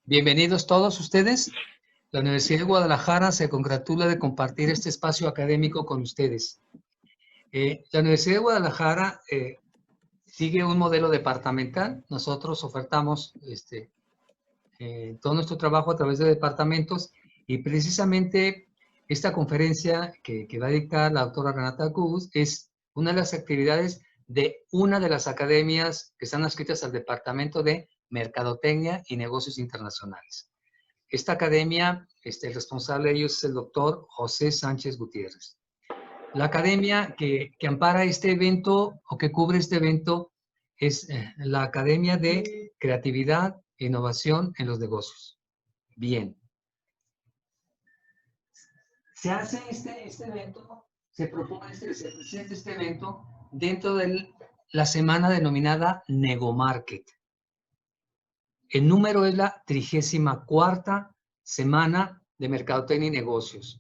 Bienvenidos todos ustedes. La Universidad de Guadalajara se congratula de compartir este espacio académico con ustedes. La Universidad de Guadalajara sigue un modelo departamental. Nosotros ofertamos todo nuestro trabajo a través de departamentos y precisamente esta conferencia que va a dictar la doctora Renata Cubus es una de las actividades de una de las academias que están adscritas al Departamento de Mercadotecnia y Negocios Internacionales. Esta academia, el responsable de ellos es el doctor José Sánchez Gutiérrez. La academia que ampara este evento o que cubre este evento es la Academia de Creatividad e Innovación en los Negocios. Bien. Se hace este evento, se propone, se presenta este evento dentro de la semana denominada Negomarket. El número es la 34ª semana de Mercadotecnia y Negocios.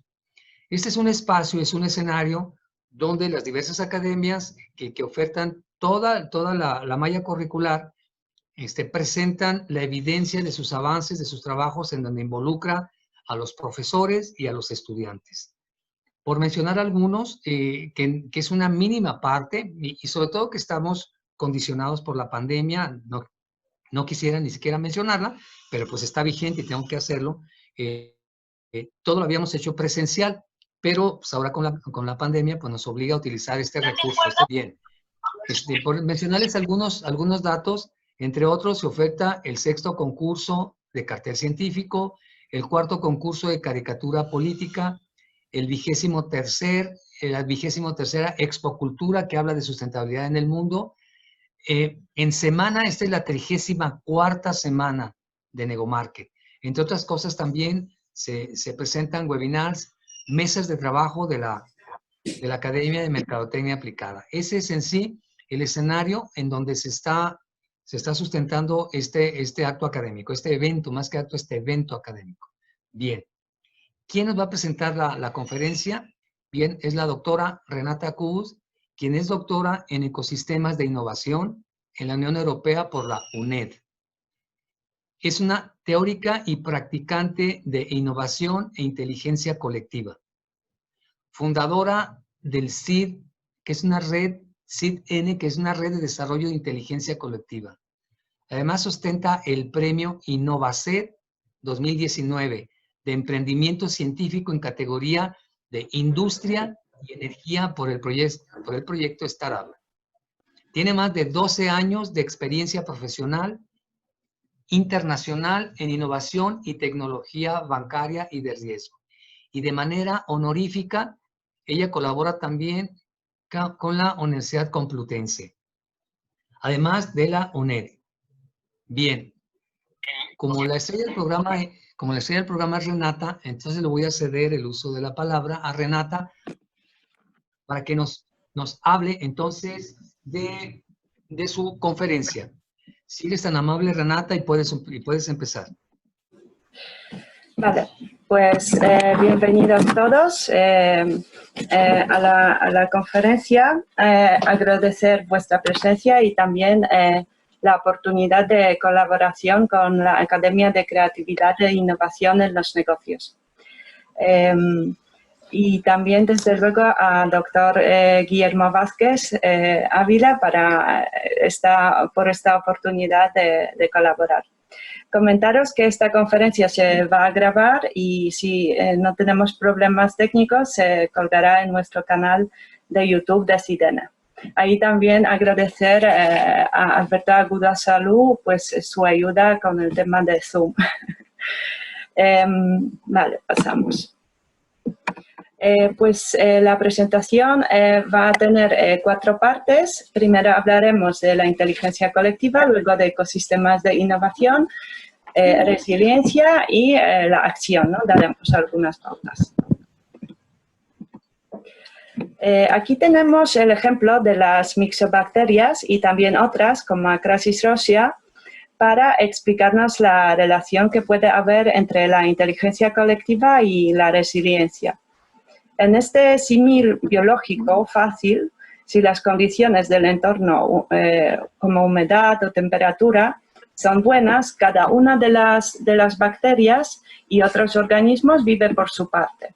Este es un espacio, es un escenario donde las diversas academias que ofertan toda la malla curricular presentan la evidencia de sus avances, de sus trabajos, en donde involucra a los profesores y a los estudiantes. Por mencionar algunos, que es una mínima parte, y sobre todo que estamos condicionados por la pandemia, no quisiera ni siquiera mencionarla, pero pues está vigente y tengo que hacerlo. Todo lo habíamos hecho presencial, pero pues ahora con la pandemia pues nos obliga a utilizar este recurso. Está bien. Por mencionarles algunos datos, entre otros se oferta el 6º concurso de cartel científico, el 4º concurso de caricatura política, la 23ª Expo Cultura, que habla de sustentabilidad en el mundo. En semana, esta es la 34ª semana de Negomarket. Entre otras cosas, también se presentan webinars, mesas de trabajo de la Academia de Mercadotecnia Aplicada. Ese es en sí el escenario en donde se está sustentando este acto académico, este evento, más que acto, este evento académico. Bien. ¿Quién nos va a presentar la conferencia? Bien, es la doctora Renata Cubus, quien es doctora en Ecosistemas de Innovación en la Unión Europea por la UNED. Es una teórica y practicante de innovación e inteligencia colectiva. Fundadora del CID, que es una red, CID-N, que es una red de desarrollo de inteligencia colectiva. Además, ostenta el premio InnovaCED 2019 de emprendimiento científico en categoría de industria y energía por el proyecto Startup. Tiene más de 12 años de experiencia profesional internacional en innovación y tecnología bancaria y de riesgo. Y de manera honorífica, ella colabora también con la Universidad Complutense, además de la UNED. Bien, como la estrella del programa es Renata, entonces le voy a ceder el uso de la palabra a Renata para que nos hable entonces de su conferencia. Si eres tan amable, Renata, y puedes empezar. Vale, pues bienvenidos todos a la conferencia. Agradecer vuestra presencia y también la oportunidad de colaboración con la Academia de Creatividad e Innovación en los Negocios. Y también, desde luego, al doctor Guillermo Vázquez Ávila por esta oportunidad de colaborar. Comentaros que esta conferencia se va a grabar y si no tenemos problemas técnicos se colgará en nuestro canal de YouTube de CID-N. Ahí también agradecer a Alberto Agudasalú pues su ayuda con el tema de Zoom. Vale, pasamos. La presentación va a tener 4 partes. Primero hablaremos de la inteligencia colectiva, luego de ecosistemas de innovación, resiliencia y la acción, ¿no? Daremos algunas pautas. Aquí tenemos el ejemplo de las mixobacterias y también otras como Acrasis rosea para explicarnos la relación que puede haber entre la inteligencia colectiva y la resiliencia. En este símil biológico fácil, si las condiciones del entorno como humedad o temperatura son buenas, cada una de las bacterias y otros organismos vive por su parte.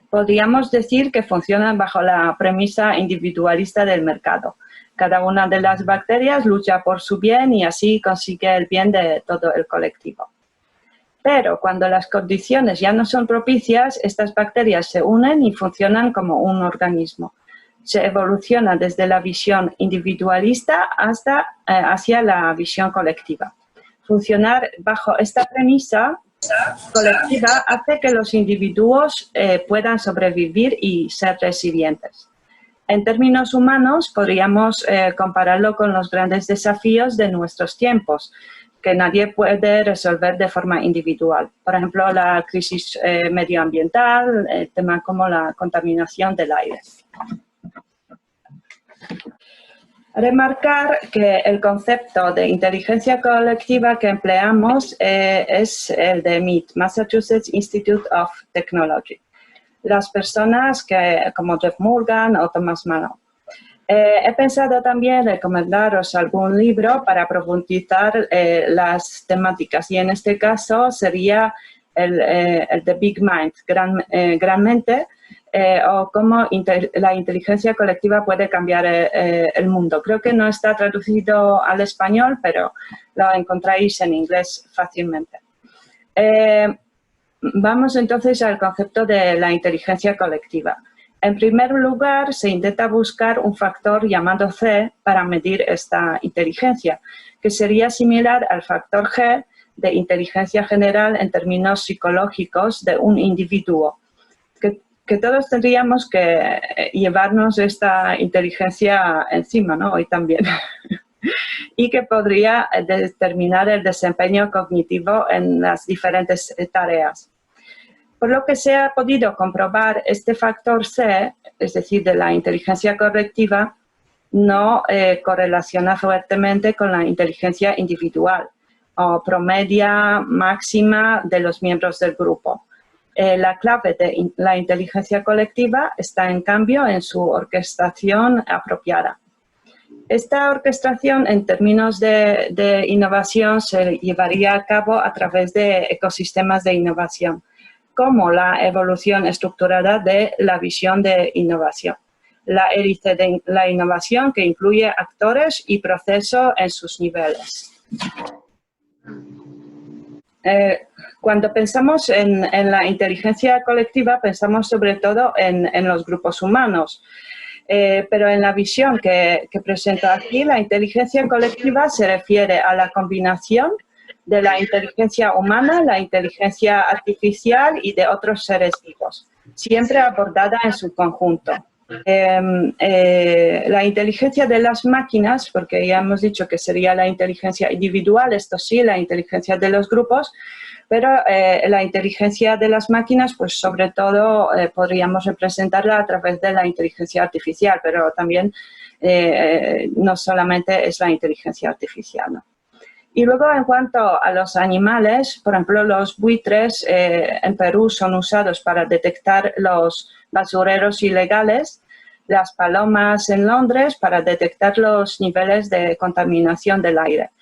Podríamos decir que funcionan bajo la premisa individualista del mercado. Cada una de las bacterias lucha por su bien y así consigue el bien de todo el colectivo. Pero cuando las condiciones ya no son propicias, estas bacterias se unen y funcionan como un organismo. Se evoluciona desde la visión individualista hacia la visión colectiva. Funcionar bajo esta premisa colectiva hace que los individuos puedan sobrevivir y ser resilientes. En términos humanos, podríamos compararlo con los grandes desafíos de nuestros tiempos, que nadie puede resolver de forma individual. Por ejemplo, la crisis medioambiental, temas como la contaminación del aire. Remarcar que el concepto de inteligencia colectiva que empleamos es el de MIT, Massachusetts Institute of Technology. Las personas como Jeff Morgan o Thomas Mann. He pensado también recomendaros algún libro para profundizar las temáticas y en este caso sería el de Big Mind, Gran Mente, o cómo la inteligencia colectiva puede cambiar el mundo. Creo que no está traducido al español, pero lo encontráis en inglés fácilmente. Vamos entonces al concepto de la inteligencia colectiva. En primer lugar, se intenta buscar un factor llamado C para medir esta inteligencia, que sería similar al factor G de inteligencia general en términos psicológicos de un individuo. Que todos tendríamos que llevarnos esta inteligencia encima, ¿no? Hoy también. Y que podría determinar el desempeño cognitivo en las diferentes tareas. Por lo que se ha podido comprobar, este factor C, es decir, de la inteligencia colectiva, no correlaciona fuertemente con la inteligencia individual o promedia máxima de los miembros del grupo. La clave de la inteligencia colectiva está, en cambio, en su orquestación apropiada. Esta orquestación, en términos de innovación, se llevaría a cabo a través de ecosistemas de innovación, como la evolución estructurada de la visión de innovación, la hélice de la innovación que incluye actores y procesos en sus niveles. Cuando pensamos en la inteligencia colectiva, pensamos sobre todo en los grupos humanos, pero en la visión que presento aquí, la inteligencia colectiva se refiere a la combinación de la inteligencia humana, la inteligencia artificial y de otros seres vivos, siempre abordada en su conjunto. La inteligencia de las máquinas, porque ya hemos dicho que sería la inteligencia individual, esto sí, la inteligencia de los grupos, pero la inteligencia de las máquinas, pues sobre todo podríamos representarla a través de la inteligencia artificial, pero también no solamente es la inteligencia artificial, ¿no? Y luego, en cuanto a los animales, por ejemplo, los buitres en Perú son usados para detectar los basureros ilegales, las palomas en Londres para detectar los niveles de contaminación del aire.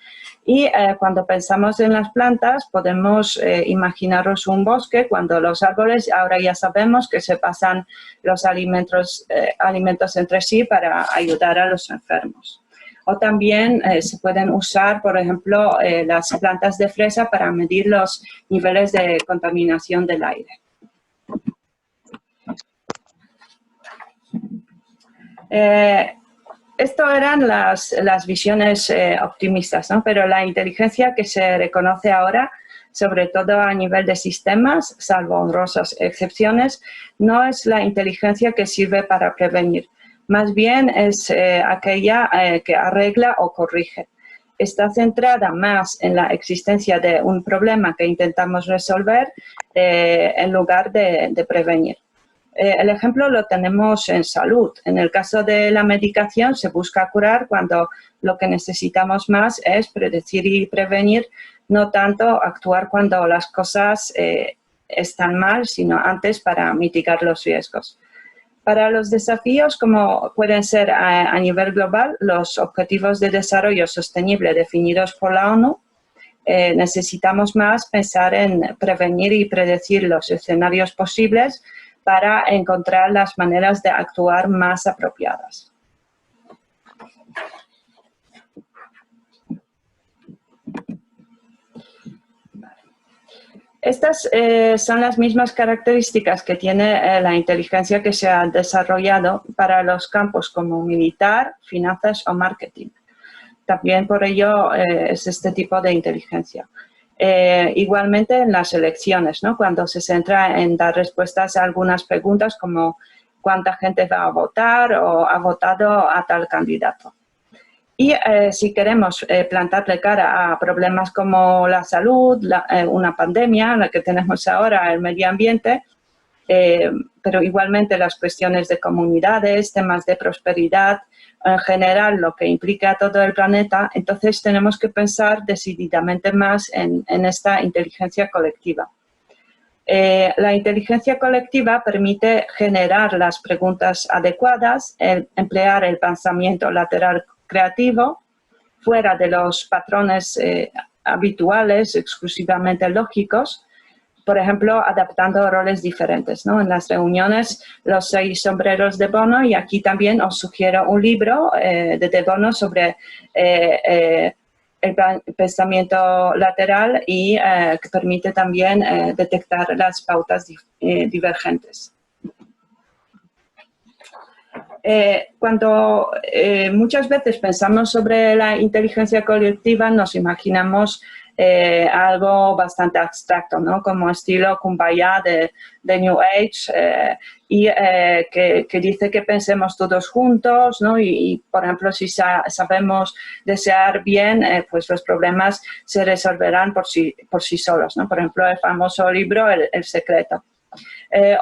Y cuando pensamos en las plantas, podemos imaginaros un bosque cuando los árboles, ahora ya sabemos que se pasan los alimentos entre sí para ayudar a los enfermos. O también se pueden usar, por ejemplo, las plantas de fresa para medir los niveles de contaminación del aire. Esto eran las visiones optimistas, ¿no? Pero la inteligencia que se reconoce ahora, sobre todo a nivel de sistemas, salvo honrosas excepciones, no es la inteligencia que sirve para prevenir. Más bien es aquella que arregla o corrige. Está centrada más en la existencia de un problema que intentamos resolver en lugar de prevenir. El ejemplo lo tenemos en salud. En el caso de la medicación se busca curar cuando lo que necesitamos más es predecir y prevenir, no tanto actuar cuando las cosas están mal, sino antes para mitigar los riesgos. Para los desafíos, como pueden ser a nivel global, los Objetivos de Desarrollo Sostenible definidos por la ONU, necesitamos más pensar en prevenir y predecir los escenarios posibles para encontrar las maneras de actuar más apropiadas. Estas son las mismas características que tiene la inteligencia que se ha desarrollado para los campos como militar, finanzas o marketing. También por ello es este tipo de inteligencia. Igualmente en las elecciones, ¿no? Cuando se centra en dar respuestas a algunas preguntas como cuánta gente va a votar o ha votado a tal candidato. Y si queremos plantarle cara a problemas como la salud, una pandemia, la que tenemos ahora, el medio ambiente, pero igualmente las cuestiones de comunidades, temas de prosperidad, en general lo que implica a todo el planeta, entonces tenemos que pensar decididamente más en esta inteligencia colectiva. La inteligencia colectiva permite generar las preguntas adecuadas, emplear el pensamiento lateral creativo, fuera de los patrones habituales, exclusivamente lógicos, por ejemplo, adaptando roles diferentes, ¿no? En las reuniones, los 6 sombreros de Bono, y aquí también os sugiero un libro de Bono sobre el pensamiento lateral y que permite también detectar las pautas divergentes. Cuando muchas veces pensamos sobre la inteligencia colectiva, nos imaginamos algo bastante abstracto, ¿no? Como estilo Kumbaya de New Age, que dice que pensemos todos juntos, ¿no? Y por ejemplo, si sabemos desear bien, pues los problemas se resolverán por sí solos, ¿no? Por ejemplo, el famoso libro El Secreto.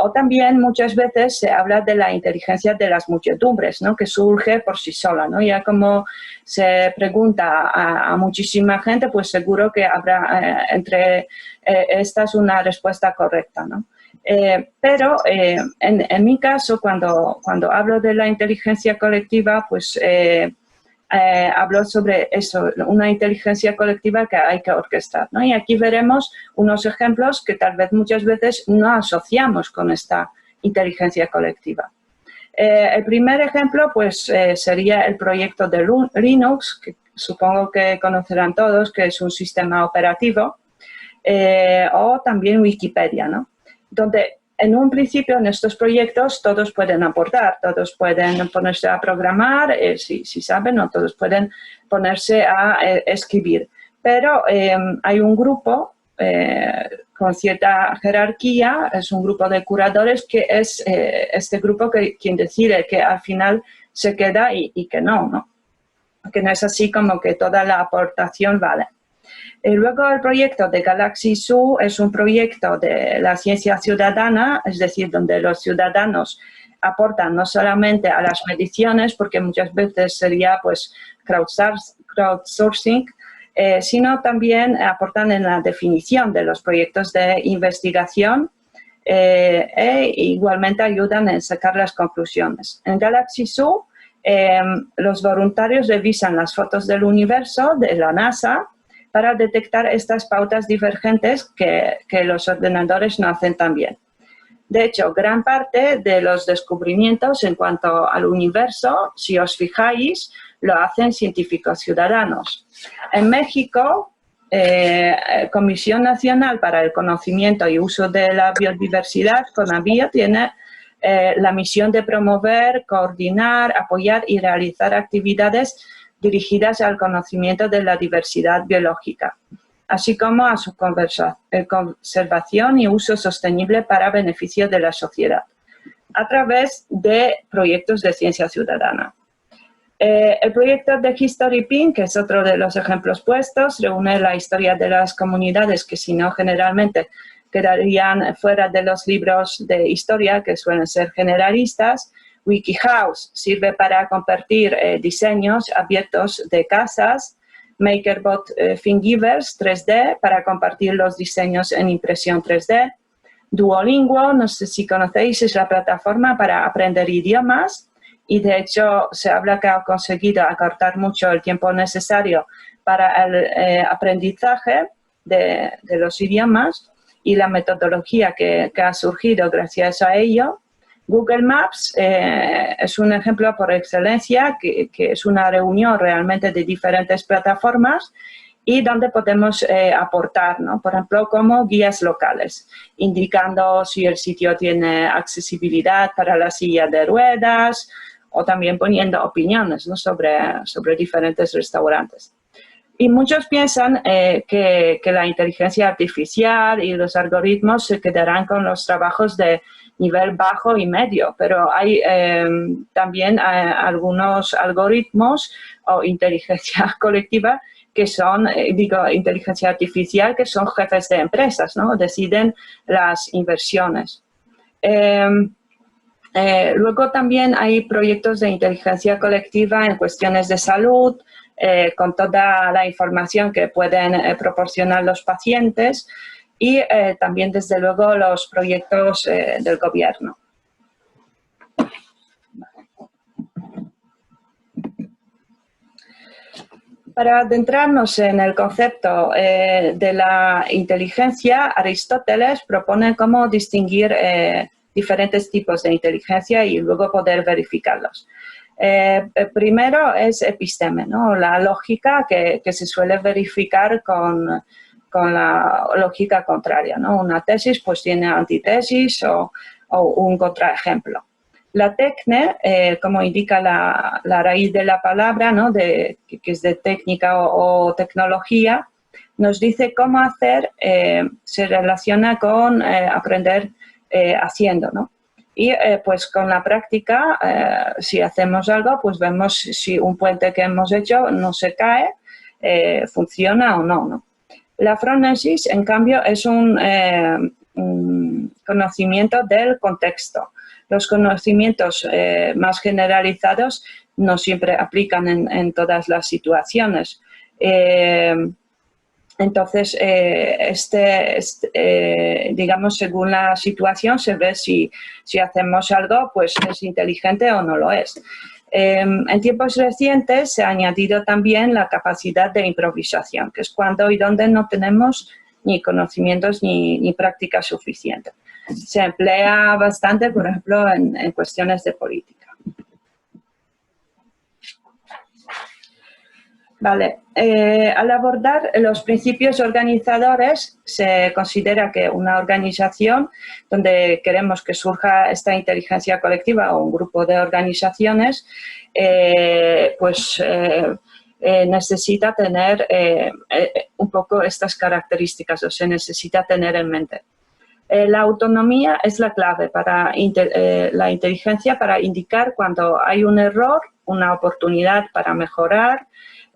O también muchas veces se habla de la inteligencia de las muchedumbres, ¿no? Que surge por sí sola, ¿no? Ya como se pregunta a muchísima gente, pues seguro que habrá entre estas una respuesta correcta, ¿no? Pero en mi caso, cuando hablo de la inteligencia colectiva, pues hablo sobre eso, una inteligencia colectiva que hay que orquestar, ¿no? Y aquí veremos unos ejemplos que tal vez muchas veces no asociamos con esta inteligencia colectiva. El primer ejemplo pues, sería el proyecto de Linux, que supongo que conocerán todos, que es un sistema operativo, o también Wikipedia, ¿no? Donde en un principio, en estos proyectos, todos pueden aportar, todos pueden ponerse a programar, si saben, o todos pueden ponerse a escribir. Pero hay un grupo con cierta jerarquía, es un grupo de curadores que es este grupo quien decide que al final se queda y que no, que no es así como que toda la aportación vale. Luego el proyecto de Galaxy Zoo es un proyecto de la ciencia ciudadana, es decir, donde los ciudadanos aportan no solamente a las mediciones, porque muchas veces sería pues crowdsourcing, sino también aportan en la definición de los proyectos de investigación e igualmente ayudan en sacar las conclusiones. En Galaxy Zoo, los voluntarios revisan las fotos del universo de la NASA para detectar estas pautas divergentes que los ordenadores no hacen tan bien. De hecho, gran parte de los descubrimientos en cuanto al universo, si os fijáis, lo hacen científicos ciudadanos. En México, Comisión Nacional para el Conocimiento y Uso de la Biodiversidad, CONABIO, tiene la misión de promover, coordinar, apoyar y realizar actividades dirigidas al conocimiento de la diversidad biológica, así como a su conservación y uso sostenible para beneficio de la sociedad, a través de proyectos de ciencia ciudadana. El proyecto de History Pin, que es otro de los ejemplos puestos, reúne la historia de las comunidades que si no generalmente quedarían fuera de los libros de historia, que suelen ser generalistas. WikiHouse sirve para compartir diseños abiertos de casas. MakerBot Thingiverse 3D para compartir los diseños en impresión 3D. Duolingo, no sé si conocéis, es la plataforma para aprender idiomas y de hecho se habla que ha conseguido acortar mucho el tiempo necesario para el aprendizaje de los idiomas y la metodología que ha surgido gracias a ello. Google Maps es un ejemplo por excelencia, que es una reunión realmente de diferentes plataformas y donde podemos aportar, ¿no? Por ejemplo, como guías locales, indicando si el sitio tiene accesibilidad para la silla de ruedas o también poniendo opiniones, ¿no? sobre diferentes restaurantes. Y muchos piensan que la inteligencia artificial y los algoritmos se quedarán con los trabajos de nivel bajo y medio, pero hay también algunos algoritmos o inteligencia colectiva que son, inteligencia artificial, que son jefes de empresas, ¿no? Deciden las inversiones. Luego también hay proyectos de inteligencia colectiva en cuestiones de salud, con toda la información que pueden proporcionar los pacientes y también, desde luego, los proyectos del gobierno. Para adentrarnos en el concepto de la inteligencia, Aristóteles propone cómo distinguir diferentes tipos de inteligencia y luego poder verificarlos. Primero es episteme, ¿no? La lógica que se suele verificar con la lógica contraria, ¿no? Una tesis pues tiene antitesis o un contraejemplo. La tecne, como indica la raíz de la palabra, ¿no? Que es de técnica o tecnología, nos dice cómo hacer, se relaciona con aprender haciendo, ¿no? Y pues con la práctica, si hacemos algo, pues vemos si un puente que hemos hecho no se cae, funciona o no, ¿no? La fronesis, en cambio, es un conocimiento del contexto. Los conocimientos más generalizados no siempre aplican en todas las situaciones. Entonces, digamos, según la situación, se ve si hacemos algo, pues es inteligente o no lo es. En tiempos recientes se ha añadido también la capacidad de improvisación, que es cuando y donde no tenemos ni conocimientos ni práctica suficiente. Se emplea bastante, por ejemplo, en cuestiones de política. Vale, al abordar los principios organizadores, se considera que una organización donde queremos que surja esta inteligencia colectiva o un grupo de organizaciones, necesita tener un poco estas características, o se necesita tener en mente. La autonomía es la clave para la inteligencia para indicar cuando hay un error, una oportunidad para mejorar,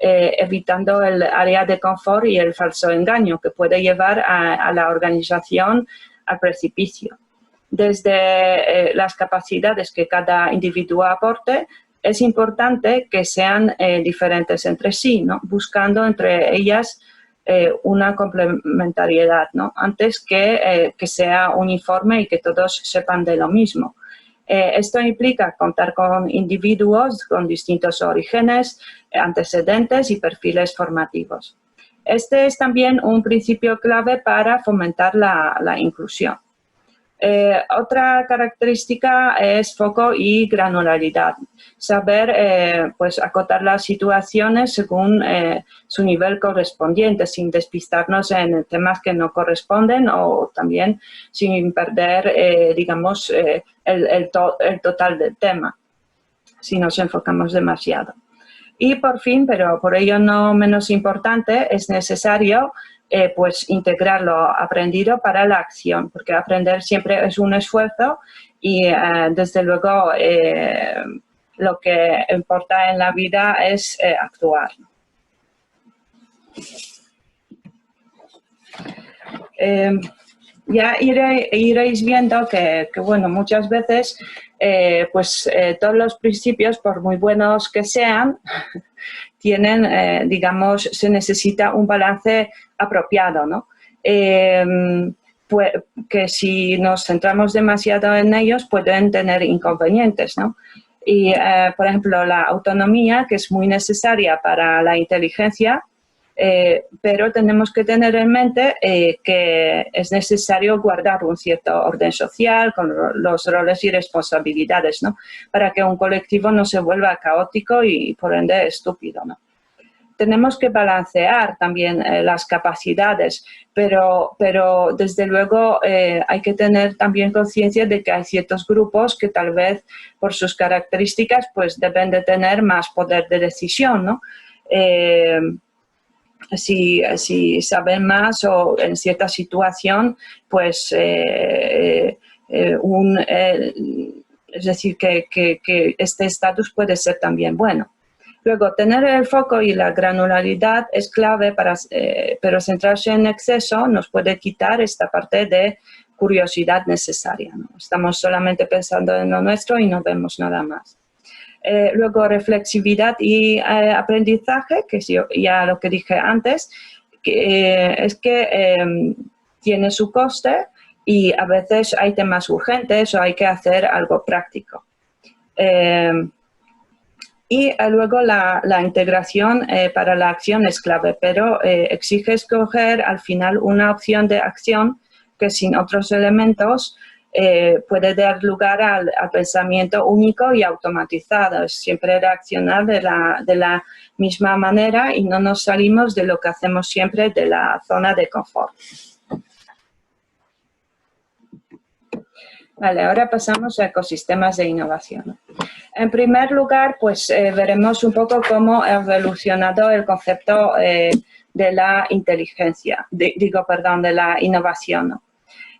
evitando el área de confort y el falso engaño que puede llevar a la organización al precipicio. Desde las capacidades que cada individuo aporte, es importante que sean diferentes entre sí, ¿no? Buscando entre ellas una complementariedad, ¿no? Antes que sea uniforme y que todos sepan de lo mismo. Esto implica contar con individuos con distintos orígenes, antecedentes y perfiles formativos. Este es también un principio clave para fomentar la inclusión. Otra característica es foco y granularidad. Saber pues, acotar las situaciones según su nivel correspondiente, sin despistarnos en temas que no corresponden o también sin perder, digamos, el total del tema, si nos enfocamos demasiado. Y por fin, pero por ello no menos importante, es necesario pues integrar lo aprendido para la acción, porque aprender siempre es un esfuerzo y desde luego lo que importa en la vida es actuar. Ya iréis viendo que bueno, muchas veces todos los principios, por muy buenos que sean, tienen, digamos, se necesita un balance apropiado, ¿no? que si nos centramos demasiado en ellos pueden tener inconvenientes, ¿no? Y, por ejemplo, la autonomía, que es muy necesaria para la inteligencia, pero tenemos que tener en mente que es necesario guardar un cierto orden social con los roles y responsabilidades, ¿no? Para que un colectivo no se vuelva caótico y, por ende, estúpido, ¿no? Tenemos que balancear también las capacidades, pero desde luego hay que tener también conciencia de que hay ciertos grupos que tal vez por sus características pues deben de tener más poder de decisión, ¿no? Si saben más o en cierta situación, pues es decir, que este estatus puede ser también bueno. Luego, tener el foco y la granularidad es clave, pero centrarse en exceso nos puede quitar esta parte de curiosidad necesaria, ¿no? Estamos solamente pensando en lo nuestro y no vemos nada más. Luego, reflexividad y aprendizaje, que es ya lo que dije antes, es que tiene su coste y a veces hay temas urgentes o hay que hacer algo práctico. Y luego la integración para la acción es clave, pero exige escoger al final una opción de acción que sin otros elementos puede dar lugar al pensamiento único y automatizado. Es siempre reaccionar de la misma manera y no nos salimos de lo que hacemos siempre de la zona de confort. Vale, ahora pasamos a ecosistemas de innovación. En primer lugar, pues veremos un poco cómo ha evolucionado el concepto de la inteligencia, de la innovación, ¿no?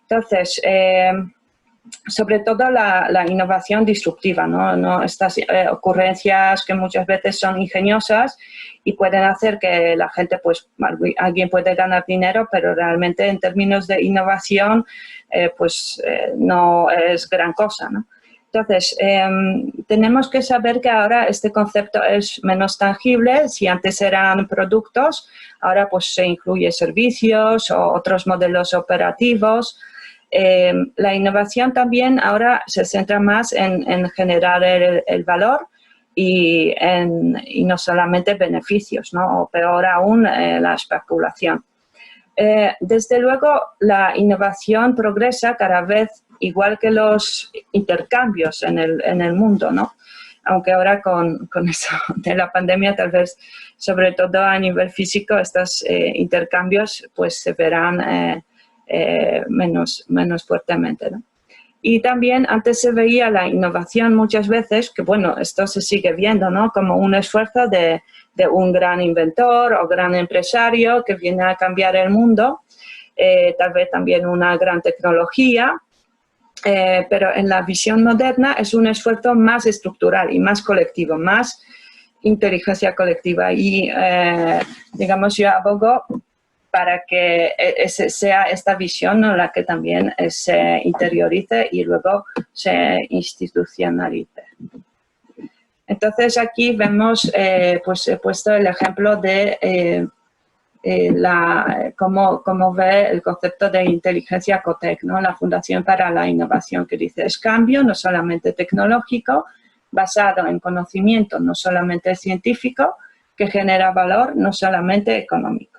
Entonces, sobre todo la innovación disruptiva, ¿no? Estas ocurrencias que muchas veces son ingeniosas y pueden hacer que la gente, pues alguien puede ganar dinero, pero realmente en términos de innovación, no es gran cosa, ¿no? Entonces, tenemos que saber que ahora este concepto es menos tangible. Si antes eran productos, ahora pues se incluye servicios o otros modelos operativos. La innovación también ahora se centra más en generar el valor y no solamente beneficios, ¿no? O peor aún, la especulación. Desde luego, la innovación progresa cada vez igual que los intercambios en el mundo, ¿no? Aunque ahora con eso de la pandemia, tal vez, sobre todo a nivel físico, estos intercambios pues se verán menos fuertemente, ¿no? Y también antes se veía la innovación muchas veces, que bueno, esto se sigue viendo, ¿no? Como un esfuerzo de un gran inventor o gran empresario que viene a cambiar el mundo, tal vez también una gran tecnología, pero en la visión moderna es un esfuerzo más estructural y más colectivo, más inteligencia colectiva. Y, digamos, yo abogo para que sea esta visión, ¿no?, la que también se interiorice y luego se institucionalice. Entonces, aquí vemos, pues he puesto el ejemplo de cómo ve el concepto de inteligencia COTEC, ¿no?, la Fundación para la Innovación, que dice, es cambio no solamente tecnológico, basado en conocimiento no solamente científico, que genera valor no solamente económico.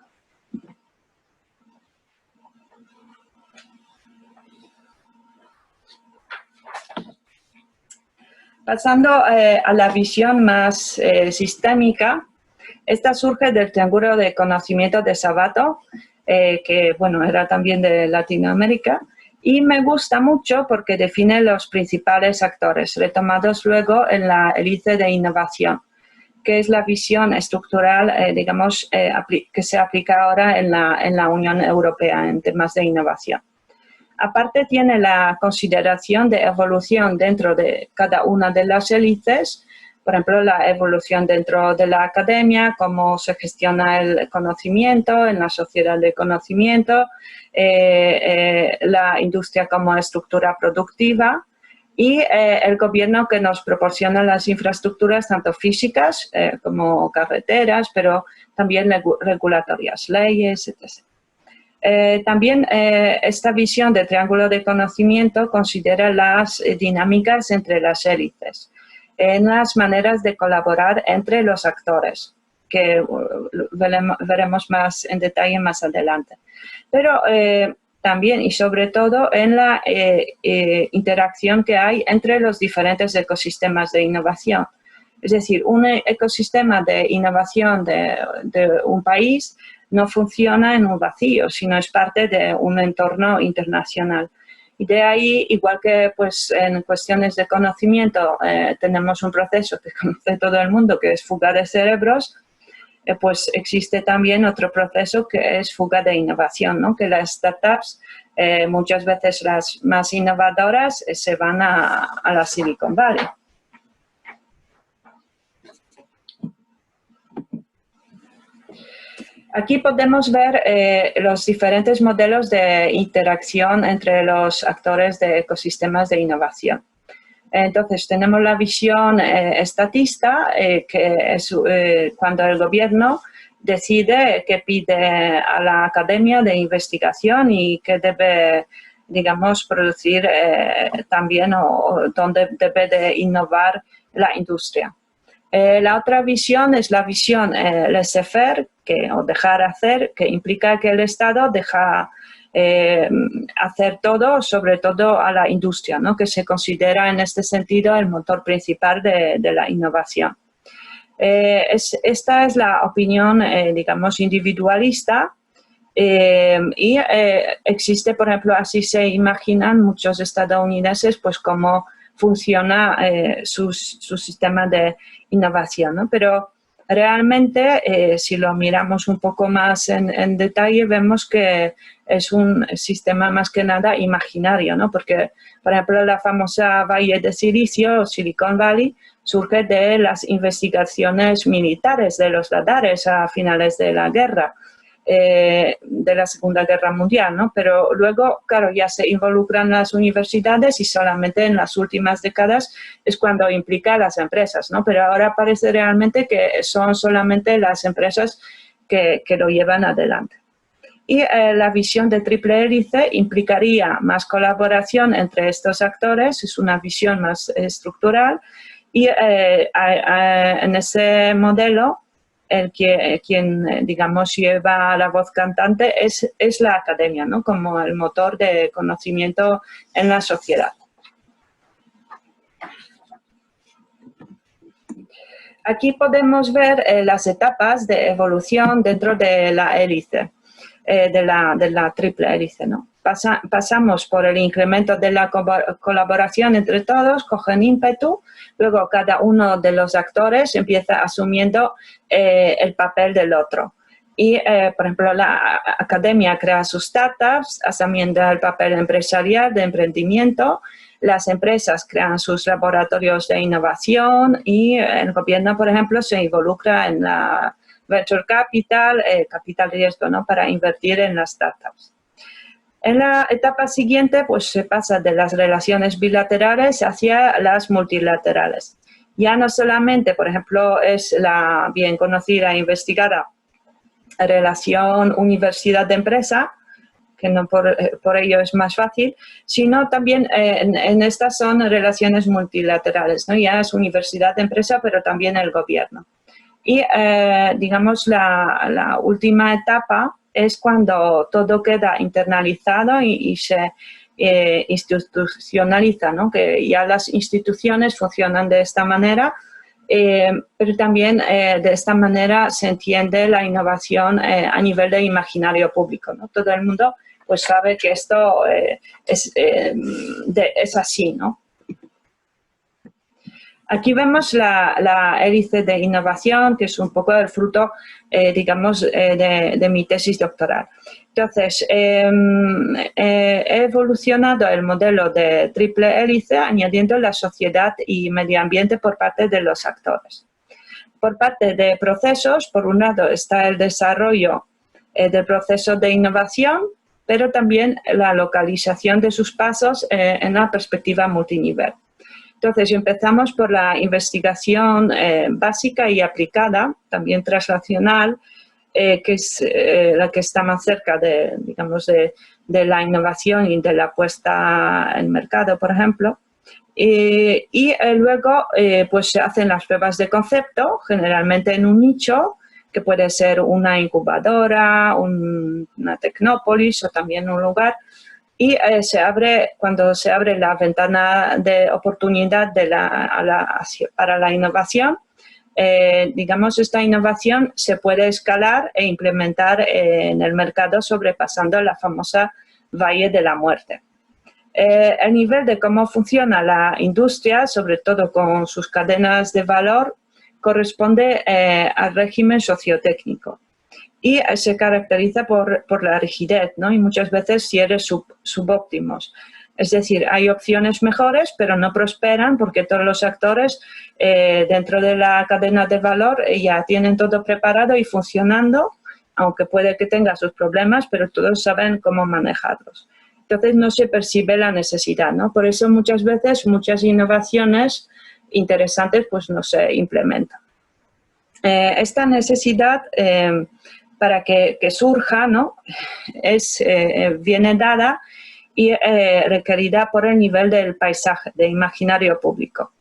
Pasando a la visión más sistémica, esta surge del triángulo de conocimiento de Sabato, que bueno, era también de Latinoamérica, y me gusta mucho porque define los principales actores, retomados luego en la hélice de innovación, que es la visión estructural, digamos, que se aplica ahora en la Unión Europea en temas de innovación. Aparte tiene la consideración de evolución dentro de cada una de las hélices, por ejemplo, la evolución dentro de la academia, cómo se gestiona el conocimiento en la sociedad de conocimiento, la industria como estructura productiva y el gobierno que nos proporciona las infraestructuras tanto físicas como carreteras, pero también regulatorias, leyes, etc. También esta visión de triángulo de conocimiento considera las dinámicas entre las élites, las maneras de colaborar entre los actores, que veremos más en detalle más adelante. Pero también y sobre todo en la interacción que hay entre los diferentes ecosistemas de innovación. Es decir, un ecosistema de innovación de un país no funciona en un vacío, sino es parte de un entorno internacional. Y de ahí, igual que pues, en cuestiones de conocimiento tenemos un proceso que conoce todo el mundo, que es fuga de cerebros, pues existe también otro proceso que es fuga de innovación, ¿no? Que las startups, muchas veces las más innovadoras, se van a la Silicon Valley. Aquí podemos ver los diferentes modelos de interacción entre los actores de ecosistemas de innovación. Entonces, tenemos la visión estatista, que es cuando el gobierno decide qué pide a la academia de investigación y qué debe, digamos, producir también o dónde debe de innovar la industria. La otra visión es la visión laissez-faire, o dejar hacer, que implica que el Estado deja hacer todo, sobre todo a la industria, ¿no? Que se considera en este sentido el motor principal de la innovación. Esta es la opinión, digamos, individualista y existe, por ejemplo, así se imaginan muchos estadounidenses, pues cómo funciona su sistema de innovación, ¿no? Pero realmente, si lo miramos un poco más en detalle, vemos que es un sistema más que nada imaginario, ¿no? Porque, por ejemplo, la famosa Valle de Silicio, o Silicon Valley, surge de las investigaciones militares de los radares a finales de la guerra, de la Segunda Guerra Mundial, ¿no? Pero luego, claro, ya se involucran las universidades y solamente en las últimas décadas es cuando implica a las empresas, ¿no? Pero ahora parece realmente que son solamente las empresas que lo llevan adelante. Y la visión de triple hélice implicaría más colaboración entre estos actores, es una visión más estructural, y en ese modelo quien, digamos, lleva la voz cantante es la academia, ¿no? Como el motor de conocimiento en la sociedad. Aquí podemos ver las etapas de evolución dentro de la hélice, de la triple hélice, ¿no? Pasamos por el incremento de la colaboración entre todos, cogen ímpetu, luego cada uno de los actores empieza asumiendo el papel del otro. Y, por ejemplo, la academia crea sus startups, asumiendo el papel empresarial de emprendimiento, las empresas crean sus laboratorios de innovación y el gobierno, por ejemplo, se involucra en la venture capital, capital riesgo, ¿no? Para invertir en las startups. En la etapa siguiente, pues se pasa de las relaciones bilaterales hacia las multilaterales. Ya no solamente, por ejemplo, es la bien conocida e investigada relación universidad-empresa, que no por ello es más fácil, sino también en estas son relaciones multilaterales, ¿no? Ya es universidad-empresa, pero también el gobierno. Y, digamos, la última etapa es cuando todo queda internalizado y se institucionaliza, ¿no? Que ya las instituciones funcionan de esta manera, pero también de esta manera se entiende la innovación a nivel de imaginario público, ¿no? Todo el mundo pues sabe que esto es así, ¿no? Aquí vemos la hélice de innovación, que es un poco el fruto, digamos, de mi tesis doctoral. Entonces, he evolucionado el modelo de triple hélice añadiendo la sociedad y medio ambiente por parte de los actores. Por parte de procesos, por un lado está el desarrollo del proceso de innovación, pero también la localización de sus pasos en una perspectiva multinivel. Entonces, empezamos por la investigación básica y aplicada, también translacional, que es la que está más cerca digamos, de la innovación y de la puesta en mercado, por ejemplo. Y luego pues se hacen las pruebas de concepto, generalmente en un nicho, que puede ser una incubadora, una tecnópolis o también un lugar. Y cuando se abre la ventana de oportunidad para la innovación, digamos, esta innovación se puede escalar e implementar en el mercado sobrepasando la famosa valle de la muerte. El nivel de cómo funciona la industria, sobre todo con sus cadenas de valor, corresponde al régimen sociotécnico y se caracteriza por la rigidez, ¿no? Y muchas veces cierres subóptimos. Es decir, hay opciones mejores, pero no prosperan porque todos los actores dentro de la cadena de valor ya tienen todo preparado y funcionando, aunque puede que tenga sus problemas, pero todos saben cómo manejarlos. Entonces no se percibe la necesidad, ¿no? Por eso muchas veces muchas innovaciones interesantes pues no se implementan. Esta necesidad para que surja, ¿no? Viene dada y requerida por el nivel del paisaje, de imaginario público.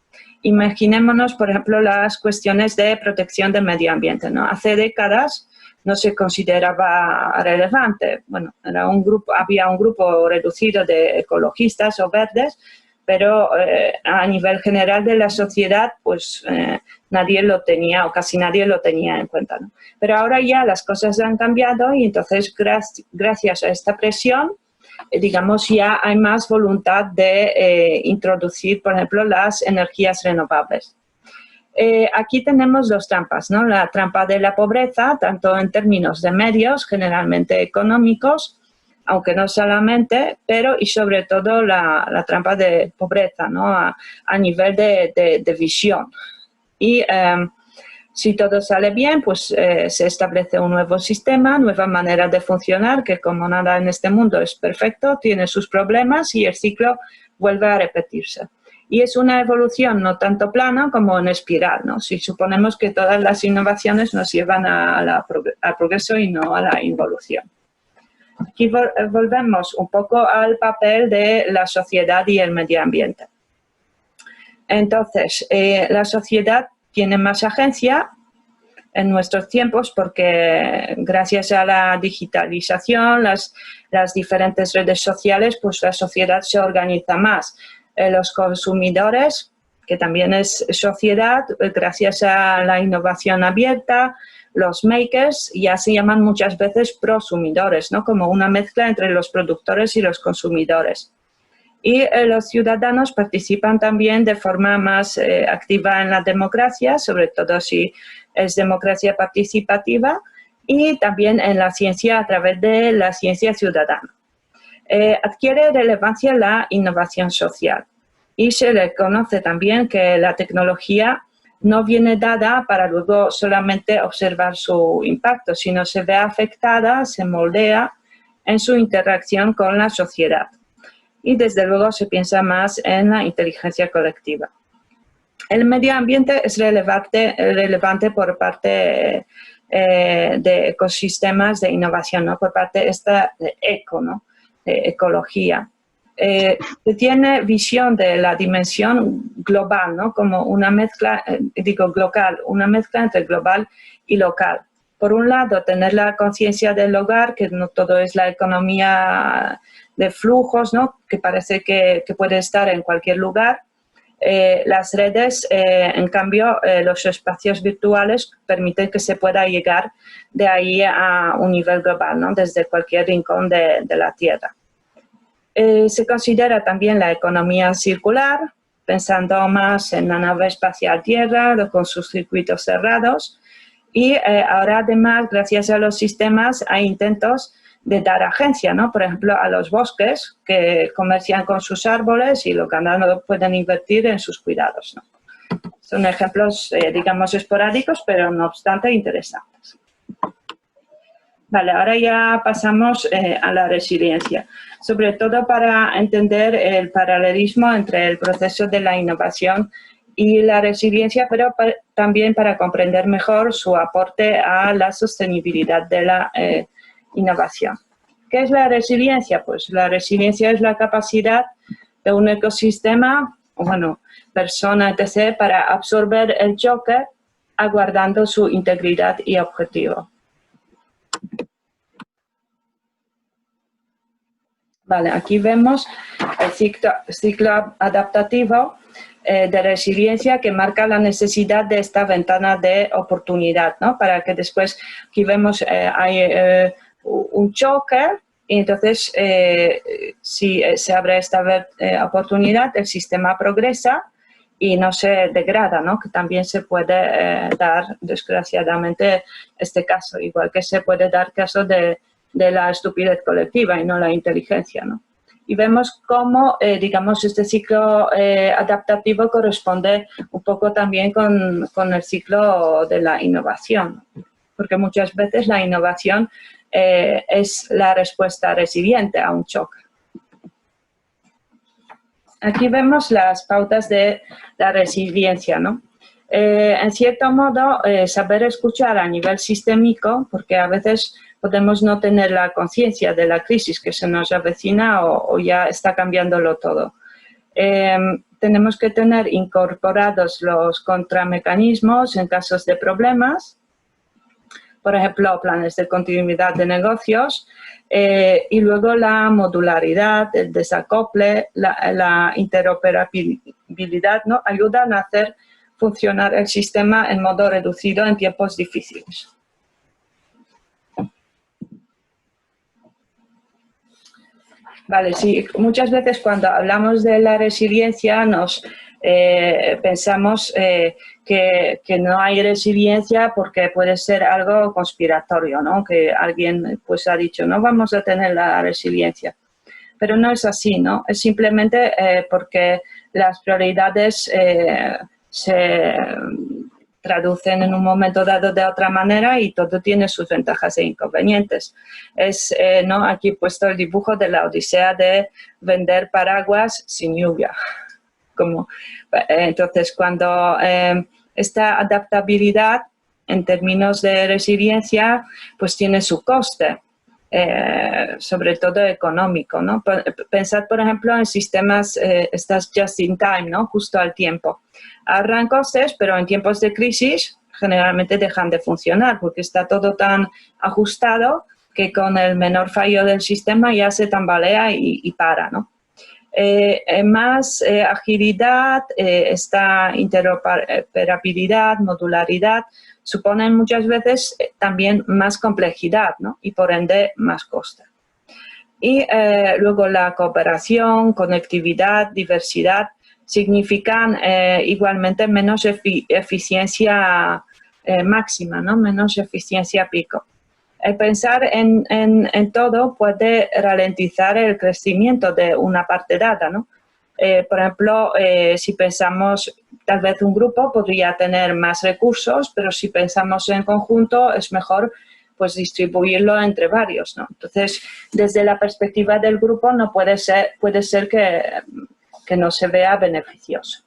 Imaginémonos, por ejemplo, las cuestiones de protección del medio ambiente, ¿no? Hace décadas no se consideraba relevante. Bueno, había un grupo reducido de ecologistas o verdes, pero a nivel general de la sociedad, pues nadie lo tenía o casi nadie lo tenía en cuenta, ¿no? Pero ahora ya las cosas han cambiado y entonces gracias a esta presión, digamos, ya hay más voluntad de introducir, por ejemplo, las energías renovables. Aquí tenemos dos trampas, ¿no? La trampa de la pobreza, tanto en términos de medios, generalmente económicos, aunque no solamente, pero y sobre todo la trampa de pobreza, ¿no? A nivel de visión. Y si todo sale bien, pues se establece un nuevo sistema, nueva manera de funcionar, que como nada en este mundo es perfecto, tiene sus problemas y el ciclo vuelve a repetirse. Y es una evolución no tanto plana como en espiral, ¿no? Si suponemos que todas las innovaciones nos llevan al progreso y no a la involución. Aquí volvemos un poco al papel de la sociedad y el medio ambiente. Entonces, la sociedad tiene más agencia en nuestros tiempos porque gracias a la digitalización, las diferentes redes sociales, pues la sociedad se organiza más. Los consumidores, que también es sociedad, gracias a la innovación abierta, los makers ya se llaman muchas veces prosumidores, ¿no? Como una mezcla entre los productores y los consumidores. Y los ciudadanos participan también de forma más activa en la democracia, sobre todo si es democracia participativa, y también en la ciencia a través de la ciencia ciudadana. Adquiere relevancia la innovación social y se reconoce también que la tecnología no viene dada para luego solamente observar su impacto, sino se ve afectada, se moldea en su interacción con la sociedad. Y desde luego se piensa más en la inteligencia colectiva. El medio ambiente es relevante por parte de ecosistemas de innovación, ¿no? Por parte de eco, ¿no? De ecología. Tiene visión de la dimensión global, ¿no? Como una mezcla, local, una mezcla entre global y local. Por un lado, tener la conciencia del hogar, que no todo es la economía de flujos, ¿no? Que parece que puede estar en cualquier lugar. Las redes, en cambio, los espacios virtuales permiten que se pueda llegar de ahí a un nivel global, ¿no? Desde cualquier rincón de la Tierra. Se considera también la economía circular, pensando más en la nave espacial Tierra, con sus circuitos cerrados. Y ahora, además, gracias a los sistemas, hay intentos de dar agencia, ¿no? Por ejemplo, a los bosques que comercian con sus árboles y los ganados pueden invertir en sus cuidados, ¿no? Son ejemplos, digamos, esporádicos, pero no obstante interesantes. Vale, ahora ya pasamos a la resiliencia, sobre todo para entender el paralelismo entre el proceso de la innovación y la resiliencia, pero también para comprender mejor su aporte a la sostenibilidad de la innovación. ¿Qué es la resiliencia? Pues la resiliencia es la capacidad de un ecosistema, bueno, persona, etc., para absorber el choque, aguardando su integridad y objetivo. Vale, aquí vemos el ciclo adaptativo de resiliencia que marca la necesidad de esta ventana de oportunidad, ¿no? Para que después, aquí vemos, hay un choque y entonces si se abre esta oportunidad, el sistema progresa y no se degrada, ¿no? Que también se puede dar, desgraciadamente, este caso, igual que se puede dar caso de la estupidez colectiva y no la inteligencia, ¿no? Y vemos cómo, digamos, este ciclo adaptativo corresponde un poco también con el ciclo de la innovación, porque muchas veces la innovación es la respuesta resiliente a un choque. Aquí vemos las pautas de la resiliencia, ¿no? En cierto modo, saber escuchar a nivel sistémico, porque a veces podemos no tener la conciencia de la crisis que se nos avecina o ya está cambiándolo todo. Tenemos que tener incorporados los contramecanismos en casos de problemas, por ejemplo, planes de continuidad de negocios, y luego la modularidad, el desacople, la interoperabilidad, ¿no? Ayudan a hacer funcionar el sistema en modo reducido en tiempos difíciles. Vale, sí, muchas veces cuando hablamos de la resiliencia nos pensamos que no hay resiliencia porque puede ser algo conspiratorio, ¿no? Que alguien pues ha dicho, no vamos a tener la resiliencia. Pero no es así, ¿no? Es simplemente porque las prioridades se traducen en un momento dado de otra manera y todo tiene sus ventajas e inconvenientes. ¿No? Aquí he puesto el dibujo de la odisea de vender paraguas sin lluvia. Entonces, cuando esta adaptabilidad en términos de resiliencia, pues tiene su coste, sobre todo económico, ¿no? Pensad, por ejemplo, en sistemas, estas just in time, ¿no? Justo al tiempo. Ahorran costes, pero en tiempos de crisis generalmente dejan de funcionar porque está todo tan ajustado que con el menor fallo del sistema ya se tambalea y para, ¿no? Más agilidad, esta interoperabilidad, modularidad, suponen muchas veces también más complejidad, ¿no? Y por ende más coste. Y luego la cooperación, conectividad, diversidad, significan igualmente menos eficiencia máxima, ¿no? Menos eficiencia pico. Pensar en todo puede ralentizar el crecimiento de una parte dada, ¿no? Por ejemplo, si pensamos, tal vez un grupo podría tener más recursos, pero si pensamos en conjunto es mejor pues distribuirlo entre varios, ¿no? Entonces, desde la perspectiva del grupo no puede ser que no se vea beneficioso.